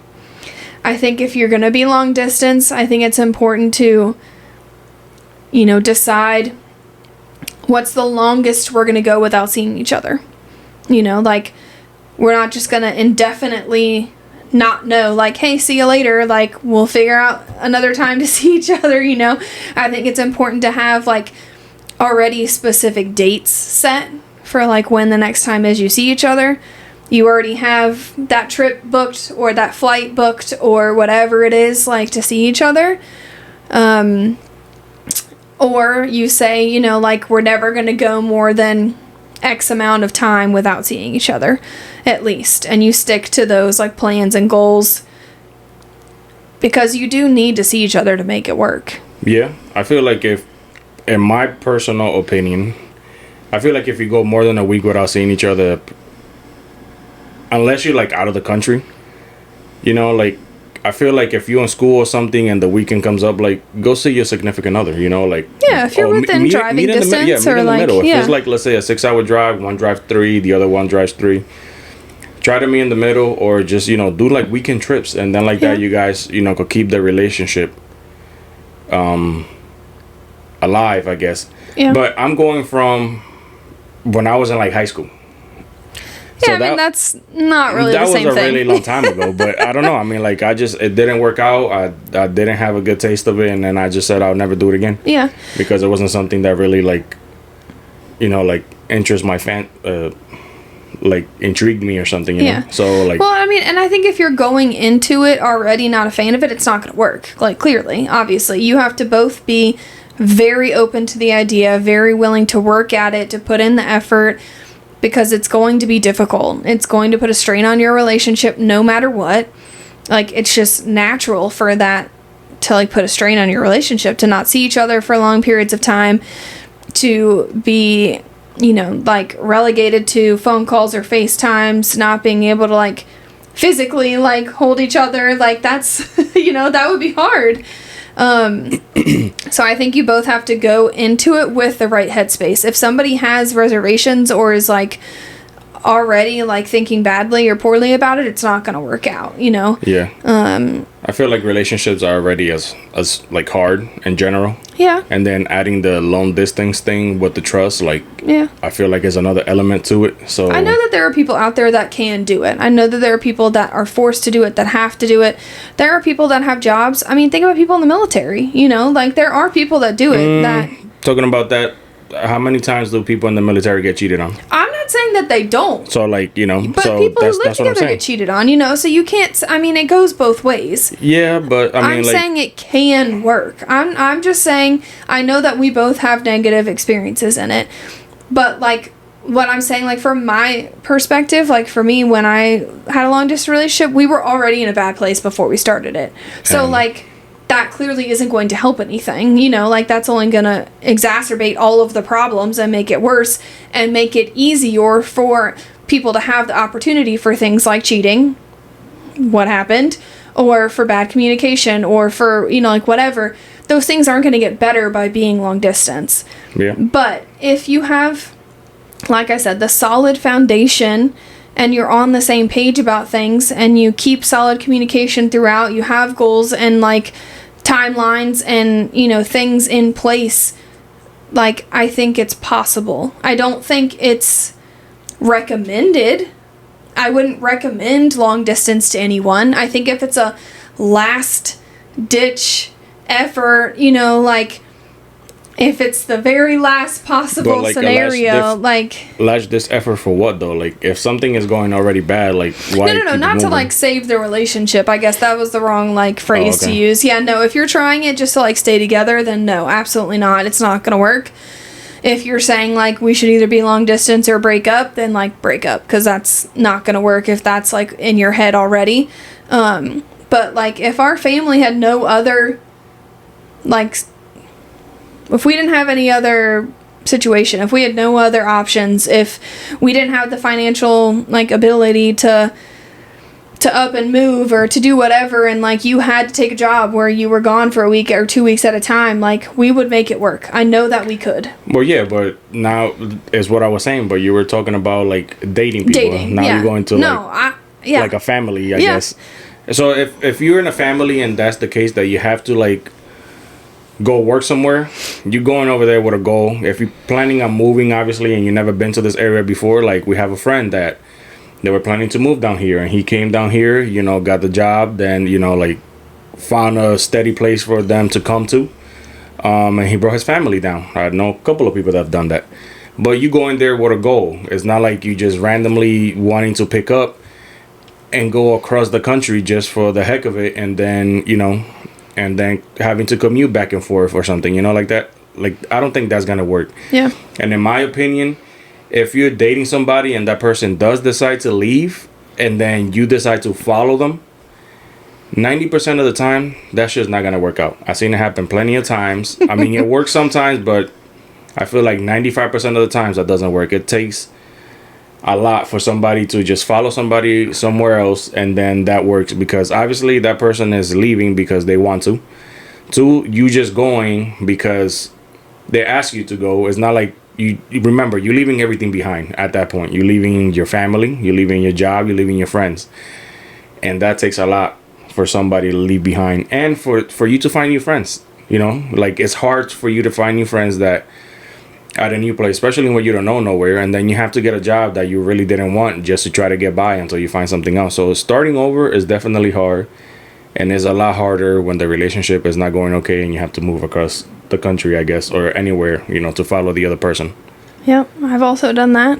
I think if you're going to be long distance, I think it's important to, you know, decide what's the longest we're going to go without seeing each other. You know, like, we're not just going to indefinitely not know, like, hey, see you later, like, we'll figure out another time to see each other, you know. I think it's important to have, like, already specific dates set for, like, when the next time is you see each other. You already have that trip booked or that flight booked or whatever it is, like, to see each other. Or you say, you know, like, we're never going to go more than X amount of time without seeing each other, at least. And you stick to those, like, plans and goals, because you do need to see each other to make it work. Yeah, I feel like in my personal opinion, I feel like if you go more than a week without seeing each other, unless you're, like, out of the country, you know, like, I feel like if you're in school or something and the weekend comes up, like, go see your significant other, you know, like... Yeah, if you're within driving distance meet or, in the like... middle. If yeah. it's, like, let's say a 6-hour drive, one drives 3, the other one drives 3. Try to meet in the middle, or just, you know, do, like, weekend trips. And then, like, that, you guys, you know, could keep the relationship alive, I guess. Yeah. But I'm going from when I was in, like, high school. Yeah, so that's not really the same thing. That was a really long time ago, but I don't know. I mean, like, it didn't work out. I didn't have a good taste of it, and then I just said I'll never do it again. Yeah. Because it wasn't something that really, like, you know, like, interests my like, intrigued me or something, you know? So, like... Well, I mean, and I think if you're going into it already not a fan of it, it's not going to work. Like, clearly, obviously. You have to both be very open to the idea, very willing to work at it, to put in the effort, because it's going to be difficult. It's going to put a strain on your relationship no matter what. Like, it's just natural for that to, like, put a strain on your relationship, to not see each other for long periods of time, to be, you know, like, relegated to phone calls or FaceTimes, not being able to, like, physically, like, hold each other. Like, that's, you know, that would be hard. So I think you both have to go into it with the right headspace. If somebody has reservations or is, like, already, like, thinking badly or poorly about it, it's not going to work out, you know? Yeah. I feel like relationships are already as like, hard in general. Yeah. And then adding the long distance thing with the trust, like, yeah, I feel like is another element to it. So I know that there are people out there that can do it. I know that there are people that are forced to do it, that have to do it. There are people that have jobs. I mean, think about people in the military, you know? Like, there are people that do it that... Talking about that, how many times do people in the military get cheated on? I'm not saying that they don't. So, like, you know, But so people who live that's what I'm together saying. get cheated on, you know, so you can't, I mean, it goes both ways. Yeah, but I mean, I'm like, saying it can work. I'm just saying, I know that we both have negative experiences in it, but, like, what I'm saying, like, from my perspective, like, for me, when I had a long distance relationship, we were already in a bad place before we started it. So, like, that clearly isn't going to help anything, you know, like, that's only going to exacerbate all of the problems and make it worse and make it easier for people to have the opportunity for things like cheating, what happened, or for bad communication, or for, you know, like, whatever. Those things aren't going to get better by being long distance. yeah. But if you have, like I said, the solid foundation and you're on the same page about things and you keep solid communication throughout, you have goals and, like, timelines and, you know, things in place, like, I think it's possible. I don't think it's recommended. I wouldn't recommend long distance to anyone. I think if it's a last ditch effort, you know, like, if it's the very last possible But, like, scenario, Last this effort for what though? Like, if something is going already bad, like, why? no, keep not to, moving? like, save the relationship. I guess that was the wrong, like, phrase to okay. use. Yeah, no, if you're trying it just to, like, stay together, then no, absolutely not. It's not gonna work. If you're saying, like, we should either be long distance or break up, then, like, break up, because that's not gonna work if that's, like, in your head already. But, like, if our family had no other, like, if we didn't have any other situation, if we had no other options, if we didn't have the financial, like, ability to up and move or to do whatever, and, like, you had to take a job where you were gone for a week or 2 weeks at a time, like, we would make it work. I know that we could. Well, yeah, but now is what I was saying. But you were talking about, like, dating people. Dating, Now yeah. you're going to like a family, I guess. So if you're in a family and that's the case, that you have to, like, go work somewhere, you're going over there with a goal. If you're planning on moving, obviously, and you've never been to this area before, like, we have a friend that they were planning to move down here, and he came down here, you know, got the job, then, you know, like, found a steady place for them to come to, and he brought his family down. I know a couple of people that have done that. But you go in there with a goal. It's not like you just randomly wanting to pick up and go across the country just for the heck of it, and then, you know, and then having to commute back and forth or something, you know, like that. Like, I don't think that's gonna work. Yeah. And in my opinion, if you're dating somebody and that person does decide to leave, and then you decide to follow them, 90% of the time, that shit's not gonna work out. I've seen it happen plenty of times. I mean, it works sometimes, but I feel like 95% of the times that doesn't work. It takes a lot for somebody to just follow somebody somewhere else, and then that works, because obviously that person is leaving because they want to. Two, you just going because they ask you to go. It's not like you remember, you're leaving everything behind at that point. You're leaving your family, you're leaving your job, you're leaving your friends, and that takes a lot for somebody to leave behind, and for you to find new friends. You know, like, it's hard for you to find new friends that at a new place, especially when you don't know nowhere, and then you have to get a job that you really didn't want just to try to get by until you find something else. So starting over is definitely hard, and it's a lot harder when the relationship is not going okay and you have to move across the country, I guess, or anywhere, you know, to follow the other person. Yep, I've also done that,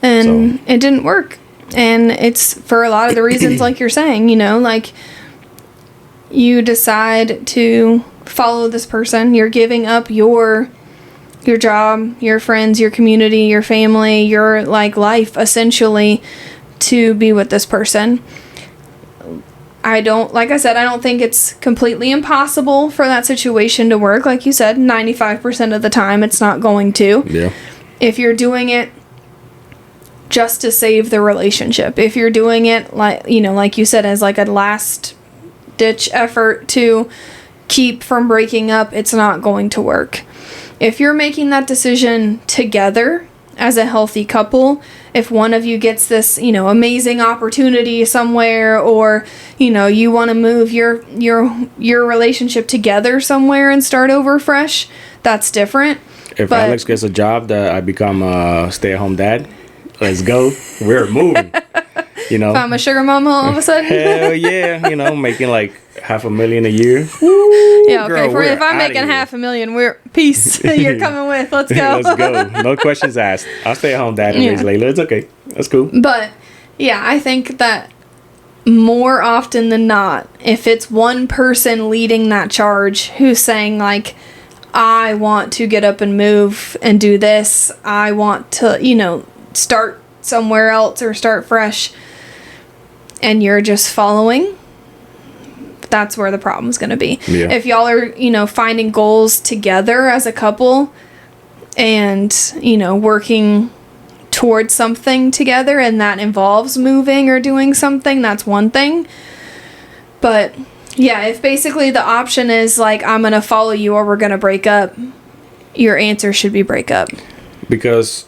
and it didn't work. And it's for a lot of the reasons like you're saying, you know, like, you decide to follow this person, you're giving up your job, your friends, your community, your family, your, like, life, essentially, to be with this person. Like I said, I don't think it's completely impossible for that situation to work. Like you said, 95% of the time it's not going to. Yeah. If you're doing it just to save the relationship, if you're doing it, like, you know, like you said, as, like, a last ditch effort to keep from breaking up, it's not going to work. If you're making that decision together as a healthy couple, if one of you gets this, you know, amazing opportunity somewhere, or, you know, you want to move your relationship together somewhere and start over fresh, that's different. If Alex gets a job that I become a stay-at-home dad, let's go. We're moving. You know, If I'm a sugar mama all of a sudden. hell yeah, you know, making like $500,000 a year. Yeah, okay. Girl, If I'm making $500,000, we're peace. You're coming with. Let's go. Let's go. No questions asked. I'll stay at home, dad, and raise Layla. It's okay. That's cool. But yeah, I think that more often than not, if it's one person leading that charge who's saying like, I want to get up and move and do this, I want to, you know, start somewhere else or start fresh, and you're just following, that's where the problem's going to be. Yeah. If y'all are, you know, finding goals together as a couple and, you know, working towards something together, and that involves moving or doing something, that's one thing. But yeah, if basically the option is like, I'm going to follow you or we're going to break up, your answer should be break up. Because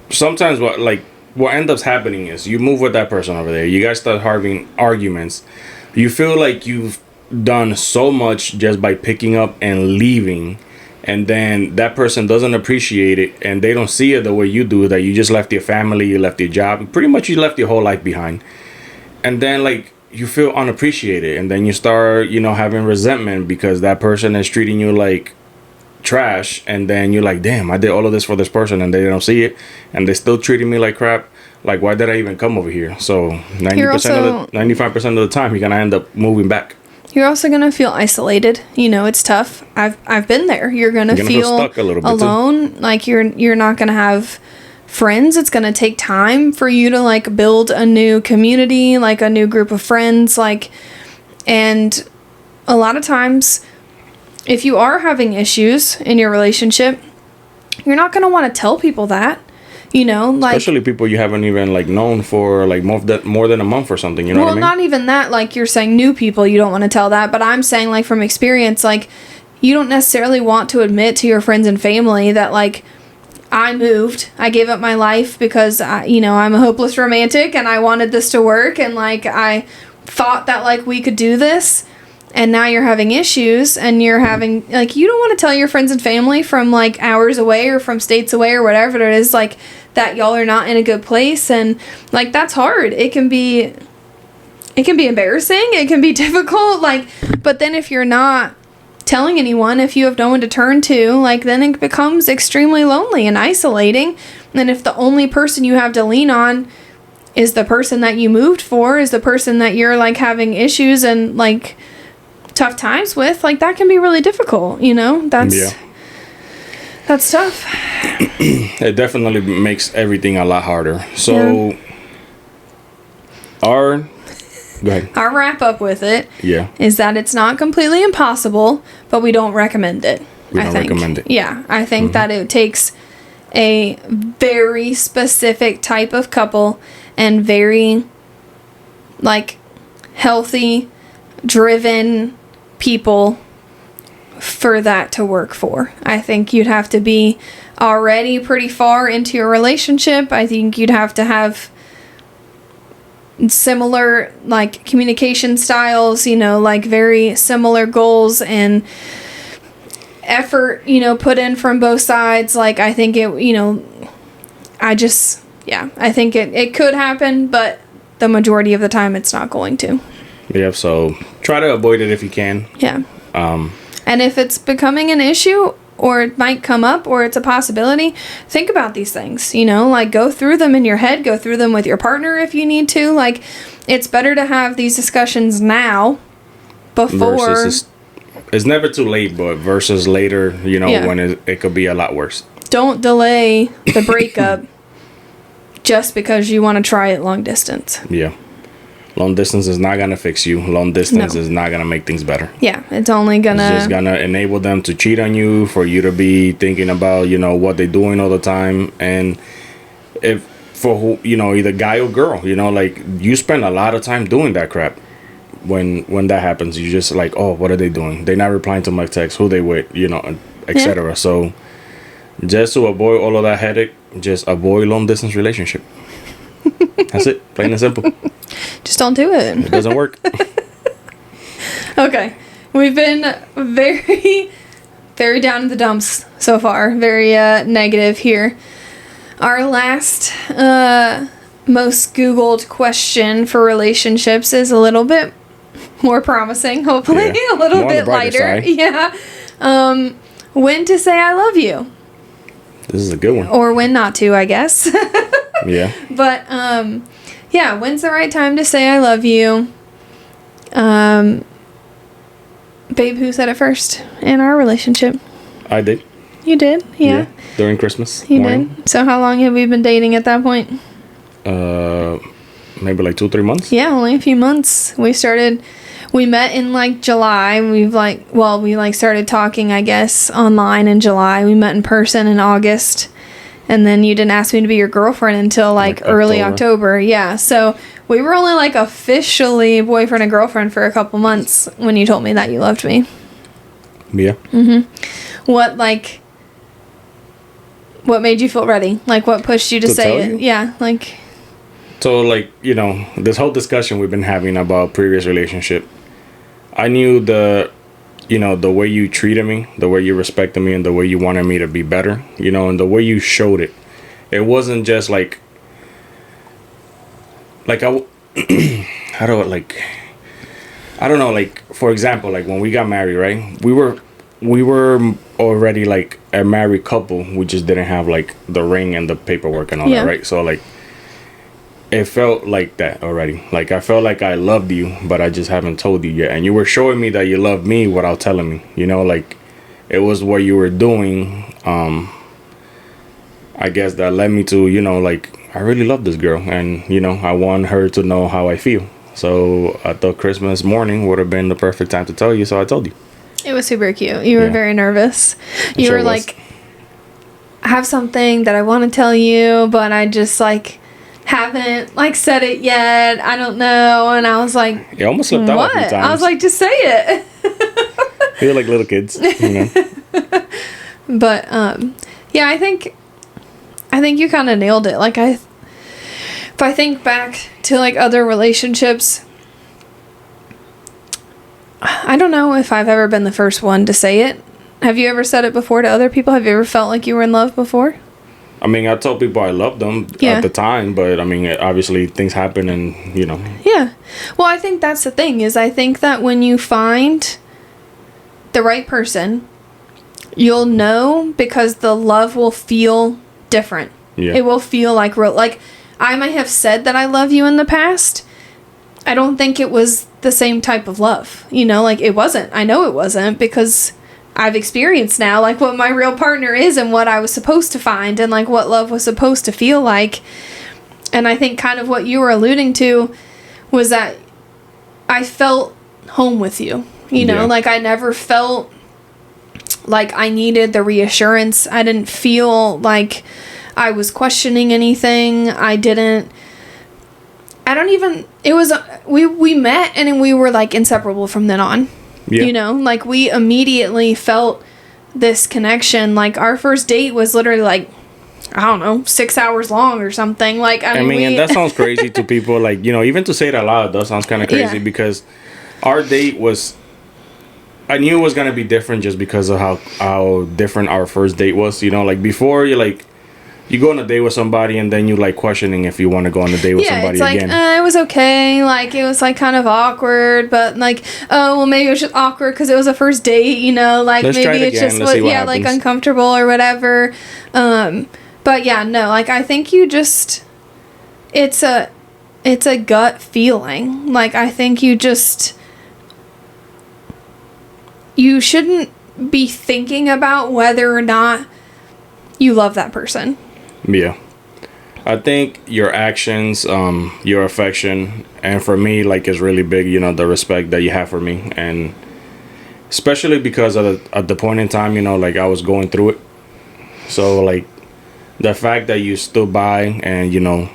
sometimes what ends up happening is you move with that person over there. You guys start having arguments. You feel like you've done so much just by picking up and leaving. And then that person doesn't appreciate it, and they don't see it the way you do, that you just left your family, you left your job. Pretty much you left your whole life behind. And then like you feel unappreciated, and then you start, you know, having resentment because that person is treating you like trash, and then you're like, damn, I did all of this for this person and they don't see it, and they're still treating me like crap. Like, why did I even come over here? So 95% of the time you're gonna end up moving back. You're also gonna feel isolated. You know, it's tough. I've been there. You're gonna feel stuck a little bit alone. Too. Like you're not gonna have friends. It's gonna take time for you to like build a new community, like a new group of friends. Like, and a lot of times, if you are having issues in your relationship, you're not gonna want to tell people that. You know, like especially people you haven't even like known for like more than a month or something. You know what I mean? Well, not even that. Like you're saying, new people, you don't want to tell that. But I'm saying, like from experience, like you don't necessarily want to admit to your friends and family that like I moved, I gave up my life because I'm a hopeless romantic and I wanted this to work, and like I thought that like we could do this. And now you're having issues, and you're having, like, you don't want to tell your friends and family from, like, hours away or from states away or whatever it is, like, that y'all are not in a good place. And, like, that's hard. It can be embarrassing. It can be difficult. Like, but then if you're not telling anyone, if you have no one to turn to, like, then it becomes extremely lonely and isolating. And if the only person you have to lean on is the person that you moved for, is the person that you're, like, having issues and, like, tough times with, like that can be really difficult, you know. That's tough. It definitely makes everything a lot harder. So go ahead. Our wrap up with it is that it's not completely impossible, but we don't recommend it. I think recommend it. Yeah, I think that it takes a very specific type of couple and very like healthy, driven people for that to work for. I think you'd have to be already pretty far into your relationship. I think you'd have to have similar like communication styles, you know, like very similar goals and effort, you know, put in from both sides. Like I think it, you know, I think it could happen, but the majority of the time it's not going to. Yeah, so try to avoid it if you can. Yeah. And if it's becoming an issue or it might come up or it's a possibility, think about these things, you know, like go through them in your head, go through them with your partner if you need to. Like it's better to have these discussions now before. It's never too late, but versus later, you know, when it could be a lot worse. Don't delay the breakup just because you want to try it long distance. Yeah. Long distance is not going to fix you. Long distance is not going to make things better. Yeah, it's only going to... It's just going to enable them to cheat on you, for you to be thinking about, you know, what they're doing all the time. And if for who, you know, either guy or girl, you know, like you spend a lot of time doing that crap. When that happens, you just like, oh, what are they doing? They're not replying to my text, who they with, you know, etc. Yeah. So just to avoid all of that headache, just avoid long distance relationship. That's it. Plain and simple. Just don't do it. It doesn't work. Okay. We've been very, very down in the dumps so far. Very negative here. Our last most Googled question for relationships is a little bit more promising, hopefully. Yeah. A little More on the bit brighter lighter. side. Yeah. When to say I love you. This is a good one. Or when not to, I guess. Yeah. But, yeah, when's the right time to say I love you? Babe, who said it first in our relationship? I did. You did? Yeah. During Christmas You morning. did? So how long have we been dating at that point? Maybe like 2-3 months. Yeah, only a few months. We met in like July. We started talking, I guess, online in July. We met in person in August. And then you didn't ask me to be your girlfriend until like early October. Yeah. So we were only like officially boyfriend and girlfriend for a couple months when you told me that you loved me. Yeah. What made you feel ready? Like what pushed you to say tell it? you? Yeah. Like, So, like, you know, this whole discussion we've been having about previous relationship, I knew the way you treated me, the way you respected me, and the way you wanted me to be better, you know, and the way you showed it. It wasn't just like I don't know, like, for example, like when we got married, right? We were already like a married couple. We just didn't have like the ring and the paperwork and all that, right? So like it felt like that already. Like I felt like I loved you, but I just haven't told you yet. And you were showing me that you loved me without telling me. You know, like it was what you were doing. I guess that led me to, you know, like I really love this girl, and you know, I want her to know how I feel. So I thought Christmas morning would have been the perfect time to tell you, so I told you. it was super cute. You were very nervous. You sure were was. like, I have something that I want to tell you, but I just like haven't like said it yet. I don't know. And I was like, It almost slipped out a few what? times. I was like, just say it. We were like little kids, you know. But yeah, I think you kind of nailed it. Like if I think back to like other relationships, I don't know if I've ever been the first one to say it. Have you ever said it before to other people? Have you ever felt like you were in love before? I mean, I told people I loved them at the time, but I mean, obviously things happen, and you know. Yeah. Well, I think that's the thing, is I think that when you find the right person, you'll know, because the love will feel different. Yeah. It will feel like real. Like, I might have said that I love you in the past. I don't think it was the same type of love. You know, like it wasn't. I know it wasn't, because I've experienced now like what my real partner is and what I was supposed to find and like what love was supposed to feel like. And I think kind of what you were alluding to was that I felt home with you. You know, like I never felt like I needed the reassurance. I didn't feel like I was questioning anything. We met and we were like inseparable from then on. Yeah. You know, like we immediately felt this connection. Like our first date was literally like, I don't know, 6 hours long or something. Like, I mean and that sounds crazy to people. Like, you know, even to say it out loud, that sounds kind of crazy because our date was, I knew it was going to be different just because of how different our first date was. You know, like before you go on a date with somebody and then you like questioning if you want to go on a date with somebody again. It was okay. Like it was like kind of awkward, but like, oh, well, maybe it was just awkward because it was a first date, you know, like maybe it's just like uncomfortable or whatever. But yeah, no, like I think you just, it's a gut feeling. Like I think you shouldn't be thinking about whether or not you love that person. Yeah. I think your actions, your affection, and for me, like, is really big, you know, the respect that you have for me. And especially because at the point in time, you know, like, I was going through it. So, like, the fact that you stood by and, you know,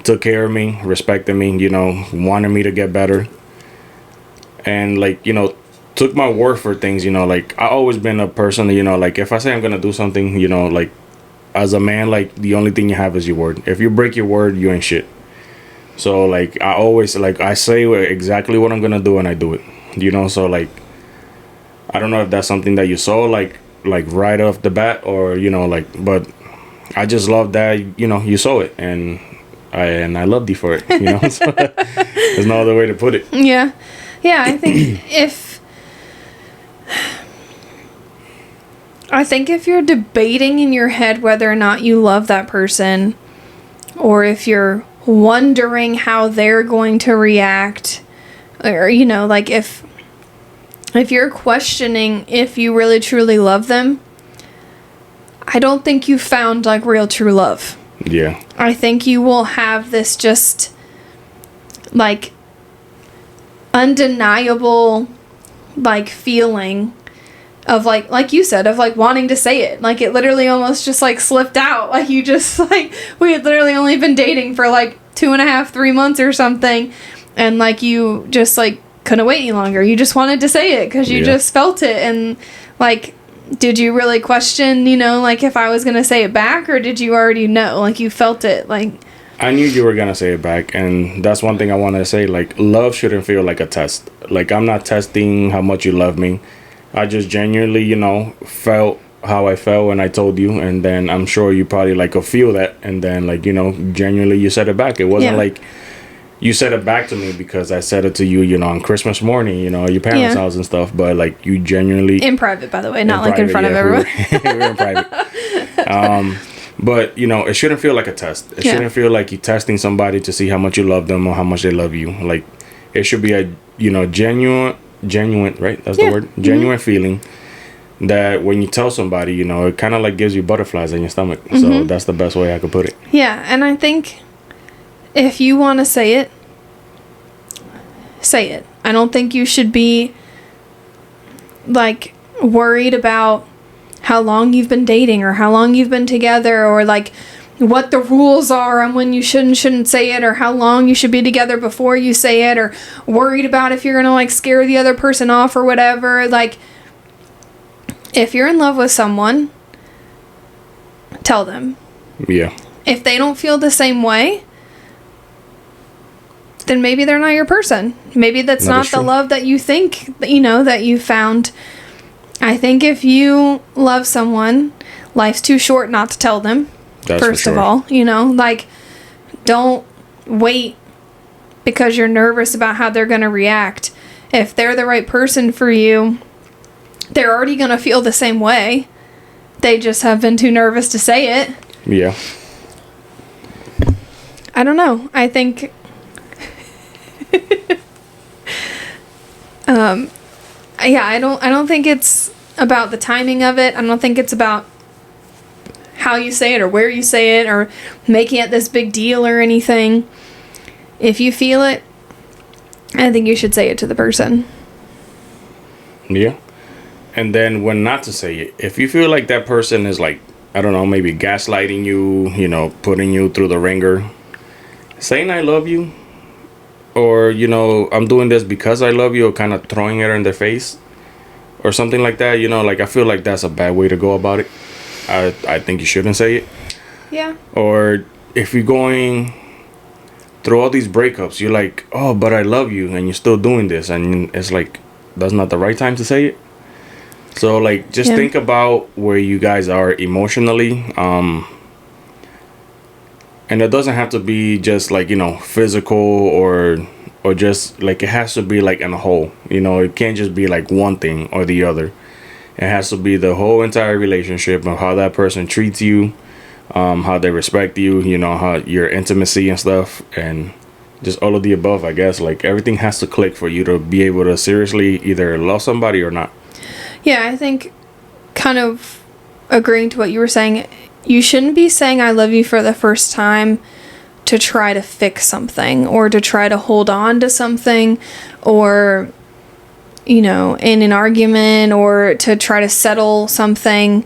took care of me, respected me, you know, wanted me to get better. And, like, you know, took my word for things, you know, like, I always been a person, you know, like, if I say I'm going to do something, you know, like, as a man, like, the only thing you have is your word. If you break your word, you ain't shit. So, like, I always, like, I say exactly what I'm going to do and I do it. You know, so, like, I don't know if that's something that you saw, like right off the bat or, you know, like, but I just love that, you know, you saw it. And and I love you for it. So there's no other way to put it. Yeah. Yeah, I think if you're debating in your head whether or not you love that person, or if you're wondering how they're going to react, or like if you're questioning if you really truly love them, I don't think you found like real true love. Yeah. I think you will have this just like undeniable like feeling of like you said, of like wanting to say it. Like it literally almost just like slipped out. Like you just like, we had literally only been dating for like 2.5, 3 months or something, and like you just like couldn't wait any longer. You just wanted to say it because you just felt it. And like, did you really question, like if I was gonna say it back, or did you already know, like you felt it? Like, I knew you were gonna say it back, and that's one thing I want to say. Like, love shouldn't feel like a test. Like, I'm not testing how much you love me. I just genuinely, felt how I felt when I told you, and then I'm sure you probably like could feel that, and then like genuinely you said it back. It wasn't like you said it back to me because I said it to you, on Christmas morning, at your parents' house and stuff. But like you genuinely in private, by the way, not like in front of everyone. We were in private. But, it shouldn't feel like a test. It shouldn't feel like you're testing somebody to see how much you love them or how much they love you. Like, it should be a, genuine, right? That's the word. Genuine feeling that when you tell somebody, it kind of like gives you butterflies in your stomach. So that's the best way I could put it. Yeah, and I think if you want to say it, say it. I don't think you should be, like, worried about how long you've been dating or how long you've been together, or like what the rules are on when you shouldn't say it, or how long you should be together before you say it, or worried about if you're gonna like scare the other person off or whatever. Like, if you're in love with someone, tell them. Yeah. If they don't feel the same way, then maybe they're not your person. Maybe that's not the love that you think that you found. I think if you love someone, life's too short not to tell them. That's first of all, like, don't wait because you're nervous about how they're going to react. If they're the right person for you, they're already going to feel the same way. They just have been too nervous to say it. Yeah. I don't know. I think I don't think it's about the timing of it. I don't think it's about how you say it or where you say it or making it this big deal or anything. If you feel it, I think you should say it to the person. Yeah. And then when not to say it, if you feel like that person is like, I don't know, maybe gaslighting you, putting you through the ringer, saying I love you, or, I'm doing this because I love you, or kind of throwing it in their face or something like that, like I feel like that's a bad way to go about it. I think you shouldn't say it. Yeah. Or if you're going through all these breakups, you're like, oh, but I love you, and you're still doing this, and it's like, that's not the right time to say it. So like, just think about where you guys are emotionally, and it doesn't have to be just like, physical or just like, it has to be like in a whole, it can't just be like one thing or the other. It has to be the whole entire relationship of how that person treats you, how they respect you, how your intimacy and stuff, and just all of the above, I guess. Like, everything has to click for you to be able to seriously either love somebody or not. Yeah, I think, kind of agreeing to what you were saying, you shouldn't be saying I love you for the first time to try to fix something or to try to hold on to something, or in an argument, or to try to settle something.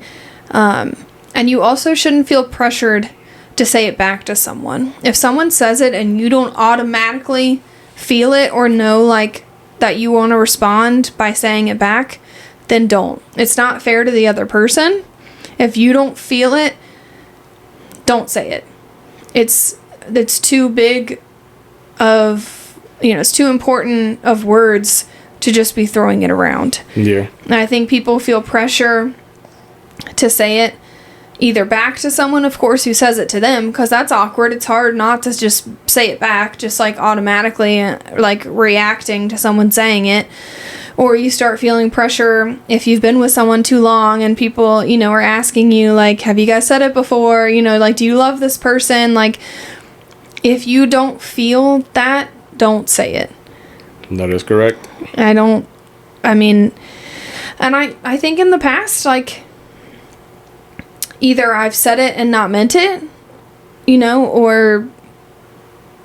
And you also shouldn't feel pressured to say it back to someone. If someone says it and you don't automatically feel it or know like that you want to respond by saying it back, then don't. It's not fair to the other person. If you don't feel it, don't say it. It's too big of, it's too important of words to just be throwing it around. Yeah. And I think people feel pressure to say it either back to someone, of course, who says it to them, because that's awkward. It's hard not to just say it back, just like automatically, like reacting to someone saying it. Or you start feeling pressure if you've been with someone too long and people, you know, are asking you, like, have you guys said it before? You know, like, do you love this person? Like, if you don't feel that, don't say it. That is correct. And I think in the past, like, either I've said it and not meant it, you know, or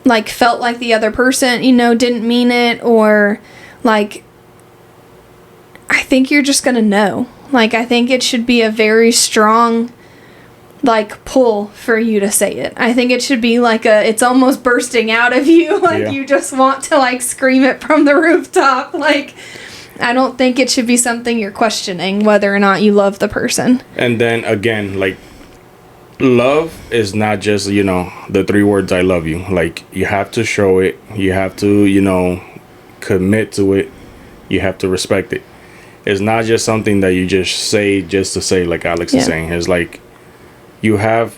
like felt like the other person, you know, didn't mean it, or like, I think you're just gonna know. Like, I think it should be a very strong, like, pull for you to say it. I think it should be like it's almost bursting out of you, like you just want to like scream it from the rooftop. Like, I don't think it should be something you're questioning whether or not you love the person. And then again, like, love is not just, you know, the 3 words I love you. Like, you have to show it. You have to, you know, commit to it. You have to respect it. It's not just something that you just say just to say, like Alex is saying. It's like you have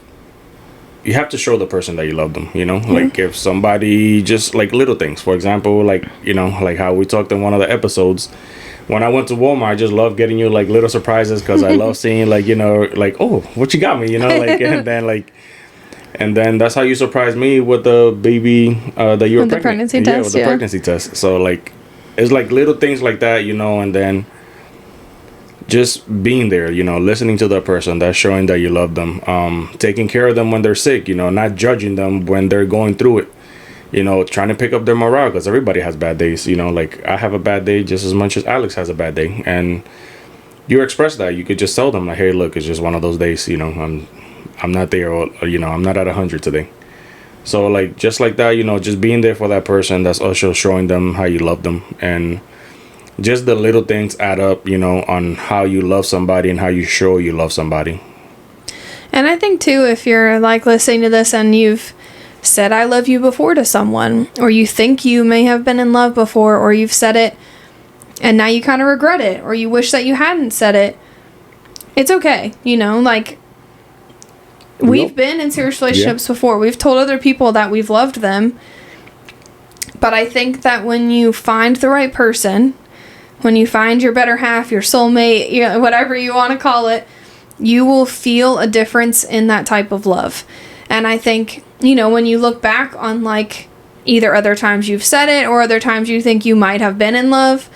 to show the person that you love them, you know? Like, if somebody just, like, little things. For example, like, you know, like how we talked in one of the episodes. When I went to Walmart, I just love getting you, like, little surprises because I love seeing, like, you know, like, oh, what you got me, you know? Like, and then that's how you surprised me with the baby that you were pregnant. The pregnancy test, with the pregnancy test. So, like, it's, like, little things like that, you know, and then just being there, you know, listening to that person, that's showing that you love them, taking care of them when they're sick, you know, not judging them when they're going through it, you know, trying to pick up their morale, because everybody has bad days, you know, like, I have a bad day just as much as Alex has a bad day, and you express that. You could just tell them, like, hey, look, it's just one of those days, you know, I'm not there, or, you know, I'm not at 100 today. So, like, just like that, you know, just being there for that person, that's also showing them how you love them. And just the little things add up, you know, on how you love somebody and how you show you love somebody. And I think, too, if you're, like, listening to this and you've said I love you before to someone, or you think you may have been in love before, or you've said it and now you kind of regret it, or you wish that you hadn't said it, it's okay, you know, like, we've been in serious relationships before. We've told other people that we've loved them. But I think that when you find the right person, when you find your better half, your soulmate, you know, whatever you want to call it, you will feel a difference in that type of love. And I think, you know, when you look back on, like, either other times you've said it or other times you think you might have been in love,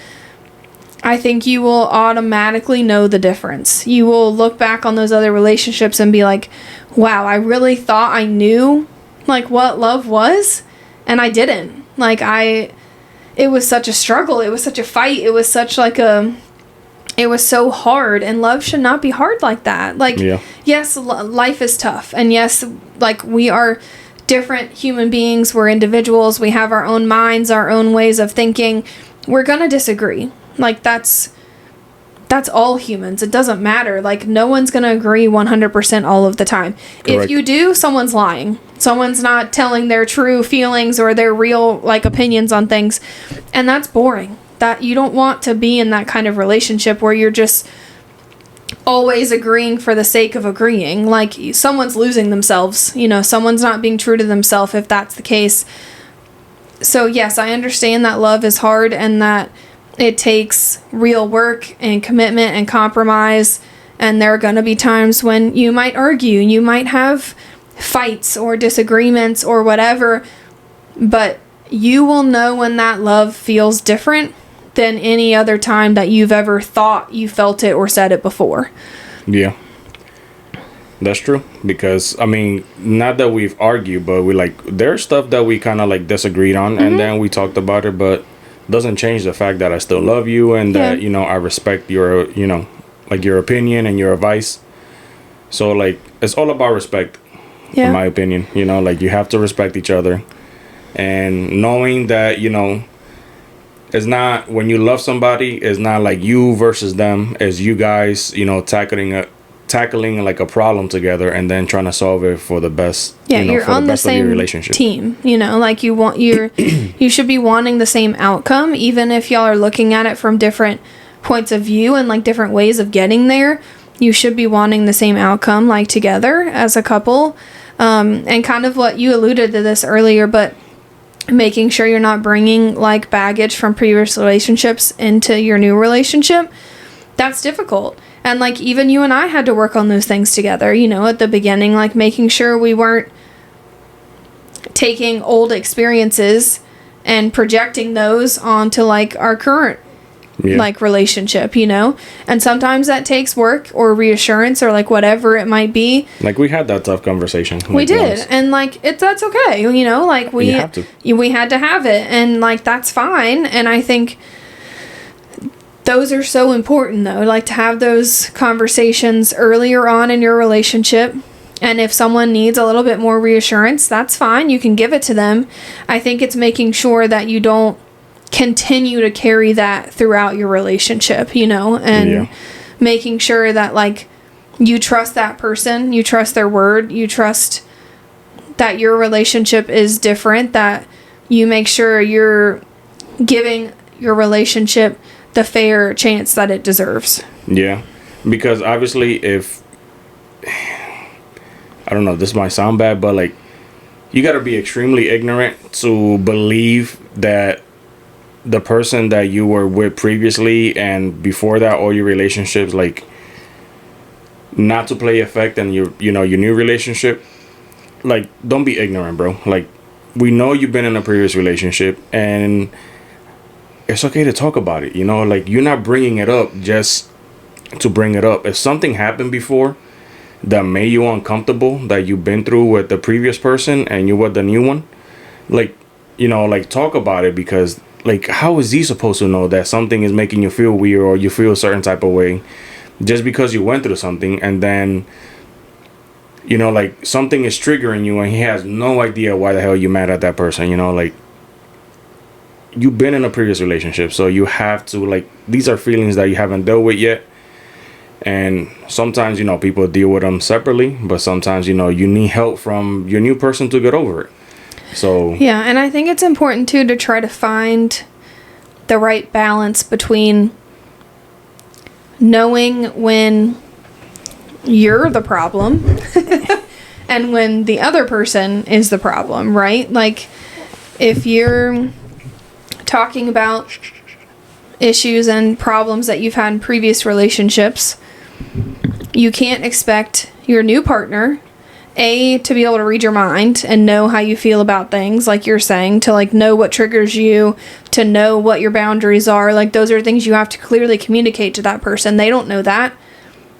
I think you will automatically know the difference. You will look back on those other relationships and be like, wow, I really thought I knew, like, what love was, and I didn't. Like, it was such a struggle. It was such a fight. It was such, like, it was so hard, and love should not be hard like that. Like, yes, life is tough, and yes, like, we are different human beings. We're individuals. We have our own minds, our own ways of thinking. We're gonna disagree. Like, that's all humans. It doesn't matter. Like, no one's gonna agree 100% all of the time. Correct. If you do, someone's lying. Someone's not telling their true feelings or their real, like, opinions on things. And that's boring. That you don't want to be in that kind of relationship where you're just always agreeing for the sake of agreeing. Like, someone's losing themselves. You know, someone's not being true to themselves if that's the case. So, yes, I understand that love is hard and that it takes real work and commitment and compromise. And there are going to be times when you might argue. You might have fights or disagreements or whatever. But you will know when that love feels different than any other time that you've ever thought you felt it or said it before. Yeah. That's true. Because, I mean, not that we've argued, but we, like, there's stuff that we kind of, like, disagreed on. And then we talked about it, but doesn't change the fact that I still love you and that, you know, I respect your, you know, like, your opinion and your advice. So, like, it's all about respect, in my opinion. You know, like, you have to respect each other. And knowing that, you know, it's not, when you love somebody, it's not like you versus them. It's you guys, you know, tackling like a problem together and then trying to solve it for the best. Yeah, you know, you're for on the the best of your same relationship. team. You know, like, you should be wanting the same outcome, even if y'all are looking at it from different points of view and, like, different ways of getting there. you should be wanting the same outcome, like together as a couple. And kind of what you alluded to this earlier, but making sure you're not bringing like baggage from previous relationships into your new relationship, that's difficult. And like even you and I had to work on those things together, you know, at the beginning, like making sure we weren't taking old experiences and projecting those onto like our current like relationship, you know. And sometimes that takes work or reassurance or like whatever it might be. Like we had that tough conversation. We did once. And like that's okay, you know, like we had to have it, and like that's fine. And I think those are so important though, like to have those conversations earlier on in your relationship. And if someone needs a little bit more reassurance, that's fine, you can give it to them. I think it's making sure that you don't continue to carry that throughout your relationship, you know, and making sure that like you trust that person, you trust their word, you trust that your relationship is different, that you make sure you're giving your relationship the fair chance that it deserves. Yeah, because obviously if, I don't know, this might sound bad, but like you got to be extremely ignorant to believe that the person that you were with previously and before that, all your relationships, like not to play effect in your, you know, your new relationship. Like, don't be ignorant, bro. Like, we know you've been in a previous relationship and it's okay to talk about it, you know. Like, you're not bringing it up just to bring it up. If something happened before that made you uncomfortable, that you've been through with the previous person and you with the new one, like, you know, like talk about it. Because like, how is he supposed to know that something is making you feel weird or you feel a certain type of way just because you went through something, and then, you know, like something is triggering you and he has no idea why the hell you're mad at that person, you know. Like, you've been in a previous relationship, so you have to, like, these are feelings that you haven't dealt with yet. And sometimes, you know, people deal with them separately, but sometimes, you know, you need help from your new person to get over it. So yeah, and I think it's important too to try to find the right balance between knowing when you're the problem and when the other person is the problem, right? Like, if you're talking about issues and problems that you've had in previous relationships, you can't expect your new partner to be able to read your mind and know how you feel about things, like you're saying, to like know what triggers you, to know what your boundaries are. Like, those are things you have to clearly communicate to that person. They don't know that.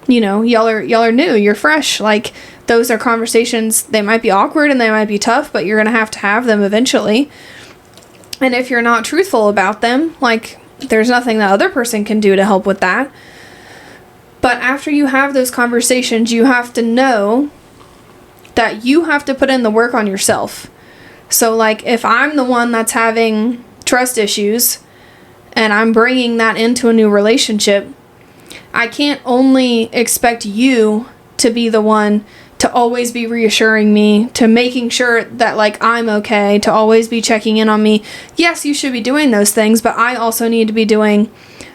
You know, y'all are new, you're fresh. Like, those are conversations, they might be awkward and they might be tough, but you're gonna have them eventually. And if you're not truthful about them, like, there's nothing the other person can do to help with that. But after you have those conversations, you have to know that you have to put in the work on yourself. So, like, if I'm the one that's having trust issues and I'm bringing that into a new relationship, I can't only expect you to be the one to always be reassuring me, to making sure that, like, I'm okay, to always be checking in on me. Yes, you should be doing those things, but I also need to be doing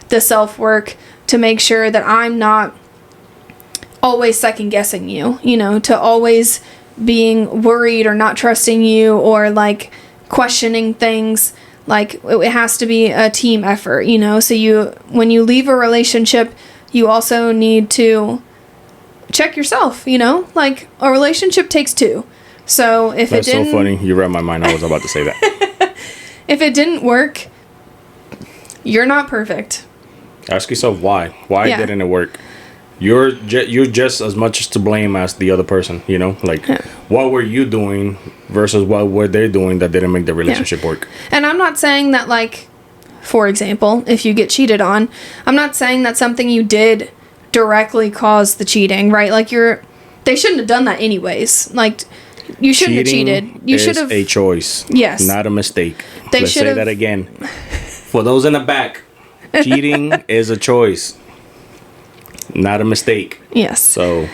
the self-work to make sure that I'm not always second guessing you, you know, to always being worried or not trusting you or like questioning things. Like, it has to be a team effort, you know. So when you leave a relationship, you also need to check yourself, you know. Like, a relationship takes two. So if that's it didn't, so funny, you read my mind. I was about to say that. If it didn't work, you're not perfect. Ask yourself why didn't it work. You're just as much to blame as the other person, you know. Like, what were you doing versus what were they doing that didn't make the relationship work. And I'm not saying that, like, for example, if you get cheated on, I'm not saying that something you did directly caused the cheating, right? Like, they shouldn't have done that anyways. Like, you shouldn't have cheated. You should have a choice. Yes. Not a mistake. Let's say that again. For those in the back, cheating is a choice, not a mistake. Yes. So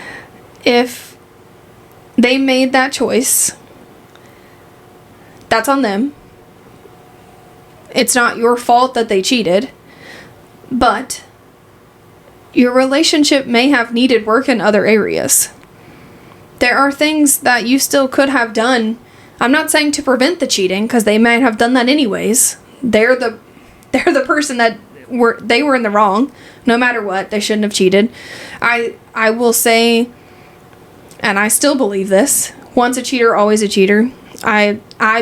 if they made that choice, that's on them. It's not your fault that they cheated, but your relationship may have needed work in other areas. There are things that you still could have done. I'm not saying to prevent the cheating, because they might have done that anyways. They're the person that they were in the wrong. No matter what, they shouldn't have cheated. I will say, and I still believe this, once a cheater, always a cheater. I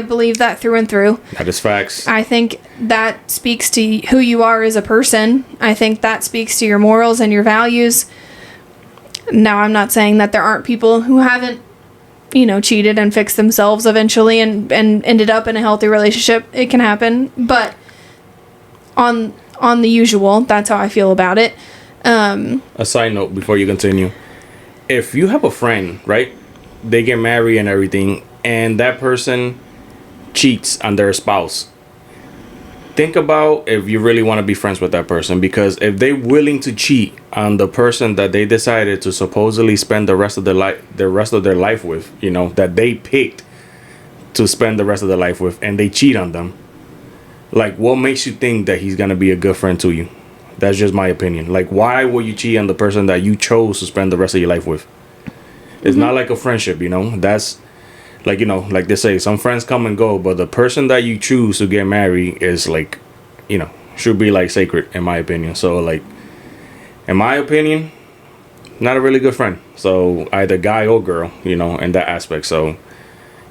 believe that through and through. That is facts. I think that speaks to who you are as a person. I think that speaks to your morals and your values. Now, I'm not saying that there aren't people who haven't, cheated and fixed themselves eventually and ended up in a healthy relationship. It can happen. But on the usual, that's how I feel about it. A side note before you continue. If you have a friend, right, they get married and everything, and that person cheats on their spouse, think about if you really want to be friends with that person. Because if they're willing to cheat on the person that they decided to supposedly spend the rest of their life with, that they picked to spend the rest of their life with, and they cheat on them, like, what makes you think that he's gonna be a good friend to you? That's just my opinion. Like, why would you cheat on the person that you chose to spend the rest of your life with? It's not like a friendship, That's like, like they say, some friends come and go, but the person that you choose to get married is like, should be like sacred, in my opinion. So, like, in my opinion, not a really good friend. So either guy or girl, in that aspect. So,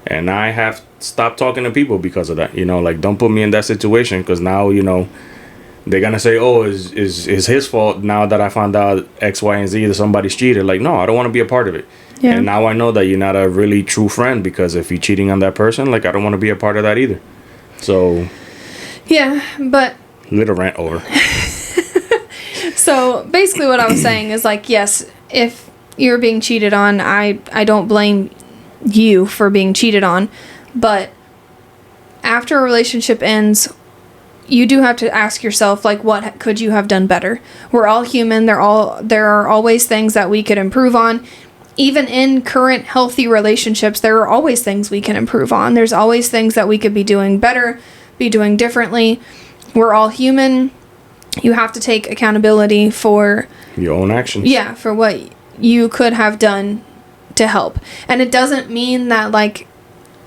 and I have stopped talking to people because of that. Like, don't put me in that situation, because now, they're gonna say, oh, is his fault now that I found out X, Y, and Z that somebody's cheated. Like, no, I don't want to be a part of it. Yeah. And now I know that you're not a really true friend, because if you're cheating on that person, like, I don't want to be a part of that either. So, yeah, but little rant over. So basically what I was saying is, like, yes, if you're being cheated on, I don't blame you for being cheated on, but after a relationship ends, you do have to ask yourself, like, what could you have done better? We're all human. There are always things that we could improve on. Even in current healthy relationships, there are always things we can improve on. There's always things that we could be doing better, be doing differently. We're all human. You have to take accountability for your own actions. Yeah, for what you could have done to help. And it doesn't mean that, like,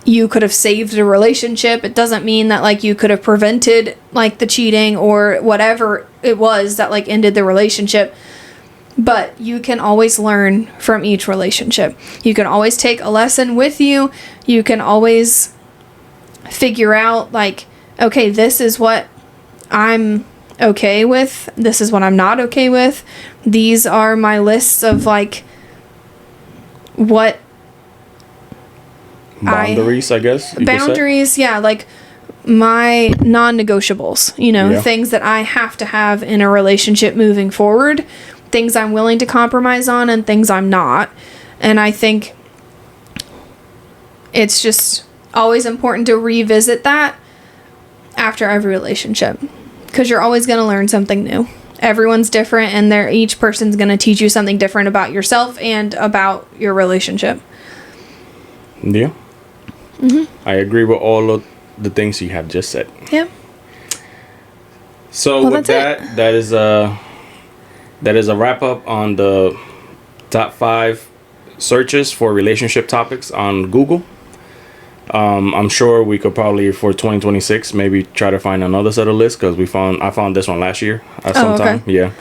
you could have saved a relationship. It doesn't mean that, like, you could have prevented, like, the cheating or whatever it was that, like, ended the relationship. But you can always learn from each relationship. You can always take a lesson with you. You can always figure out, like, okay, this is what I'm okay with. This is what I'm not okay with. These are my lists of, like, what boundaries, I guess. Boundaries, yeah, like my non-negotiables, things that I have to have in a relationship moving forward, things I'm willing to compromise on and things I'm not. And I think it's just always important to revisit that after every relationship, because you're always going to learn something new. Everyone's different, and each person's going to teach you something different about yourself and about your relationship. Yeah. I agree with all of the things you have just said. Yeah. So with that is a wrap up on the top 5 searches for relationship topics on Google. I'm sure we could probably, for 2026, maybe try to find another set of lists, because I found this one last year at some time. Okay. Yeah.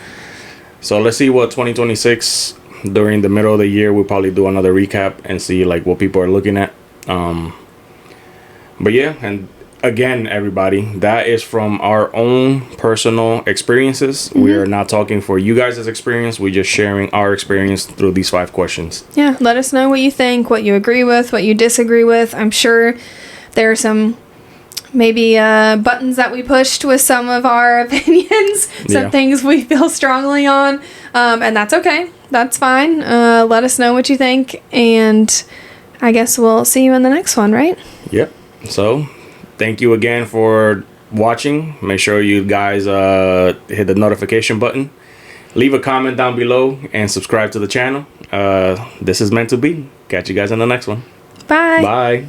So let's see what 2026, during the middle of the year, we'll probably do another recap and see, like, what people are looking at. But yeah, and again, everybody, that is from our own personal experiences. We are not talking for you guys' experience. We're just sharing our experience through these 5 questions. Yeah, let us know what you think, what you agree with, what you disagree with. I'm sure there are some maybe buttons that we pushed with some of our opinions, some things we feel strongly on, and that's okay. That's fine. Let us know what you think, and I guess we'll see you in the next one, right? Yep. So, thank you again for watching. Make sure you guys hit the notification button. Leave a comment down below and subscribe to the channel. This is meant to be. Catch you guys in the next one. Bye. Bye.